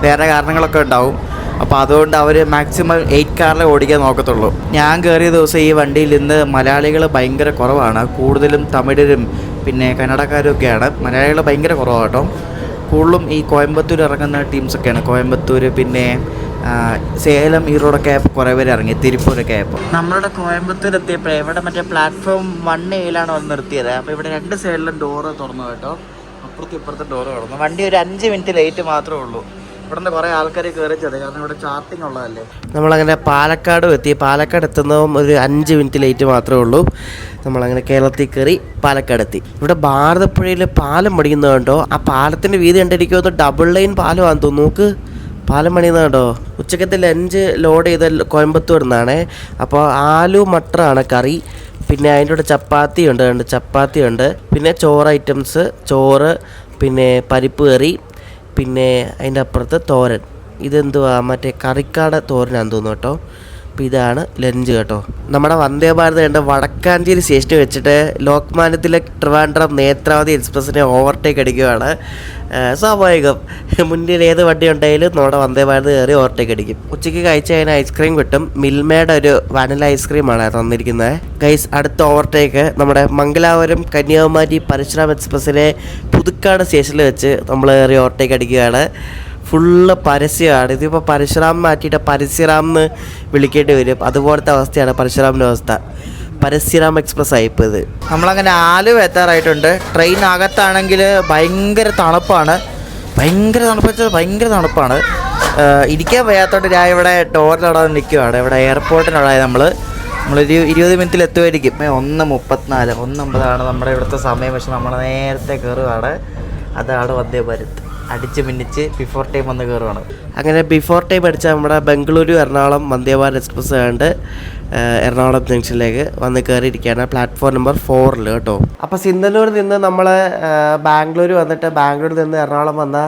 വേറെ കാരണങ്ങളൊക്കെ ഉണ്ടാവും. അപ്പോൾ അതുകൊണ്ട് അവർ മാക്സിമം 8 കാറിലെ ഓടിക്കാൻ നോക്കത്തുള്ളൂ. ഞാൻ കയറിയ ദിവസം ഈ വണ്ടിയിൽ നിന്ന് മലയാളികൾ ഭയങ്കര കുറവാണ്. കൂടുതലും തമിഴരും പിന്നെ കന്നഡക്കാരും ഒക്കെയാണ്. മലയാളികൾ ഭയങ്കര കുറവാണ് കേട്ടോ. കൂടുതലും ഈ കോയമ്പത്തൂർ ഇറങ്ങുന്ന ടീംസൊക്കെയാണ്. കോയമ്പത്തൂർ പിന്നെ സേലം ഈറോഡൊക്കെ ആയപ്പോൾ കുറേ പേര് ഇറങ്ങി, തിരുപ്പൂരൊക്കെ ആയപ്പോൾ. നമ്മളുടെ കോയമ്പത്തൂർ എത്തിയപ്പോൾ ഇവിടെ മറ്റേ പ്ലാറ്റ്ഫോം 1Aയിലാണ് വന്ന് നിർത്തിയത്. അപ്പോൾ ഇവിടെ 2 സൈഡിലും ഡോറ് തുറന്നു കേട്ടോ, അപ്പുറത്തും ഇപ്പുറത്തും ഡോറ് തുറന്നു. വണ്ടി ഒരു 5 മിനിറ്റ് ലേറ്റ് മാത്രമേ ഉള്ളൂ. ഇവിടെ നിന്ന് കുറേ ആൾക്കാർ കയറിച്ചത്, കാരണം ഇവിടെ ചാർട്ടിങ് ഉള്ളതല്ലേ. നമ്മളങ്ങനെ പാലക്കാട് എത്തി. പാലക്കാട് എത്തുന്നതും ഒരു 5 മിനിറ്റ് ലേറ്റ് മാത്രമേ ഉള്ളൂ. നമ്മളങ്ങനെ കേരളത്തിൽ കയറി പാലക്കാട് എത്തി. ഇവിടെ ഭാരതപ്പുഴയിൽ പാലം പണിയുന്നത് കണ്ടോ. ആ പാലത്തിൻ്റെ വീതി കണ്ടിരിക്കുമ്പോൾ ഡബിൾ ലൈൻ പാലമാണെന്ന് തോന്നുന്നു. നോക്ക്, പാലം പണിയുന്നത് കണ്ടോ. ഉച്ചക്കത്തെ ലഞ്ച് ലോഡ് ചെയ്ത കോയമ്പത്തൂർ നിന്നാണ്. അപ്പോൾ ആലു മട്ടറാണ് കറി. പിന്നെ അതിൻ്റെ കൂടെ ചപ്പാത്തി ഉണ്ട്, പിന്നെ ചോറ് ഐറ്റംസ്, ചോറ്, പിന്നെ പരിപ്പ് കറി, പിന്നെ അതിൻ്റെ അപ്പുറത്ത് തോരൻ. ഇതെന്തുവാ, മറ്റേ കറിക്കാട് തോരനാണെന്ന് തോന്നുന്നു കേട്ടോ. അപ്പോൾ ഇതാണ് ലഞ്ച് കേട്ടോ. നമ്മുടെ വന്ദേ ഭാരത് കണ്ട് വടക്കാഞ്ചേരി സ്റ്റേഷനിൽ വെച്ചിട്ട് ലോക്മാന്യത്തിലെ ട്രിവാൻഡ്രം നേത്രാവതി എക്സ്പ്രസ്സിനെ ഓവർടേക്ക് അടിക്കുകയാണ്. സ്വാഭാവികം, മുന്നിൽ ഏത് വണ്ടി ഉണ്ടെങ്കിലും നമ്മുടെ വന്ദേ ഭാരത് കയറി ഓവർടേക്ക് അടിക്കും. ഉച്ചയ്ക്ക് കഴിച്ച് അതിന് ഐസ്ക്രീം കിട്ടും. മിൽമയുടെ ഒരു വാനില ഐസ്ക്രീമാണ് തന്നിരിക്കുന്നത്. ഗൈസ്, അടുത്ത ഓവർടേക്ക് നമ്മുടെ മംഗലാപുരം കന്യാകുമാരി പരശുരാം എക്സ്പ്രസ്സിനെ പുതുക്കാട് സ്റ്റേഷനിൽ വെച്ച് നമ്മൾ കയറി ഓവർടേക്ക് അടിക്കുകയാണ്. ഫുള്ള് പരസ്യമാണ്. ഇതിപ്പോൾ പരശുരാം മാറ്റിയിട്ട് പരസ്യറാം എന്ന് വിളിക്കേണ്ടി വരും. അതുപോലത്തെ അവസ്ഥയാണ് പരശുരാമിൻ്റെ അവസ്ഥ. പരസ്യറാം എക്സ്പ്രസ് ആയിപ്പോൾ ഇത്. നമ്മളങ്ങനെ ആലുവ എത്താറായിട്ടുണ്ട്. ട്രെയിനകത്താണെങ്കിൽ ഭയങ്കര തണുപ്പാണ്. ഭയങ്കര തണുപ്പാണ്. ഇരിക്കാൻ വയ്യാത്തതുകൊണ്ട് ഞാൻ ഇവിടെ ഡോറിലവിടെ നിൽക്കുകയാണ്. ഇവിടെ എയർപോർട്ടിനുള്ളത് നമ്മളൊരു 20 മിനിറ്റിൽ എത്തുമായിരിക്കും. 1:34 1:50 നമ്മുടെ ഇവിടുത്തെ സമയം. പക്ഷെ നമ്മൾ നേരത്തെ കയറുകയാണ്. അതാണ് വന്ദേ ഭാരത്. അടിച്ച് മിന്നിച്ച് ബിഫോർ ടൈം വന്ന് കയറുകയാണ്. അങ്ങനെ ബിഫോർ ടൈം അടിച്ചാൽ നമ്മുടെ ബംഗളൂരു എറണാകുളം വന്ദേ ഭാരത് എക്സ്പ്രസ് കണ്ട് എറണാകുളം ജംഗ്ഷനിലേക്ക് വന്ന് കയറിയിരിക്കുകയാണ്, പ്ലാറ്റ്ഫോം നമ്പർ 4 കേട്ടോ. അപ്പോൾ സിന്ധനൂരിൽ നിന്ന് നമ്മൾ ബാംഗ്ലൂർ വന്നിട്ട് ബാംഗ്ലൂരിൽ നിന്ന് എറണാകുളം വന്ന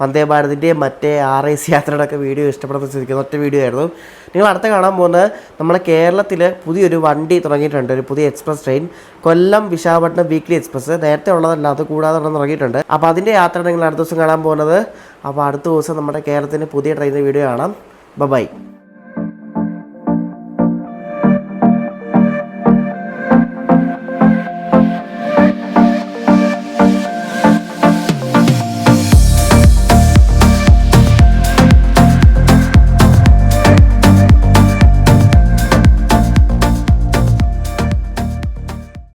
വന്ദേ ഭാരതിൻ്റെയും മറ്റേ RIC യാത്രയുടെ ഒക്കെ വീഡിയോ ഇഷ്ടപ്പെടുന്ന ശ്രദ്ധിക്കുന്ന ഒറ്റ വീഡിയോ ആയിരുന്നു. നിങ്ങൾ അടുത്ത് കാണാൻ പോകുന്നത് നമ്മുടെ കേരളത്തിൽ പുതിയൊരു വണ്ടി തുടങ്ങിയിട്ടുണ്ട്, ഒരു പുതിയ എക്സ്പ്രസ് ട്രെയിൻ, കൊല്ലം വിശാഖപട്ടണം വീക്ക്ലി എക്സ്പ്രസ്. നേരത്തെ ഉള്ളതല്ല, അത് കൂടാതെ തുടങ്ങിയിട്ടുണ്ട്. അപ്പോൾ അതിൻ്റെ യാത്ര നിങ്ങൾ അടുത്ത ദിവസം കാണാൻ പോകുന്നത്. അപ്പോൾ അടുത്ത ദിവസം നമ്മുടെ കേരളത്തിൻ്റെ പുതിയ ട്രെയിനിൻ്റെ വീഡിയോ കാണാം. ബൈ.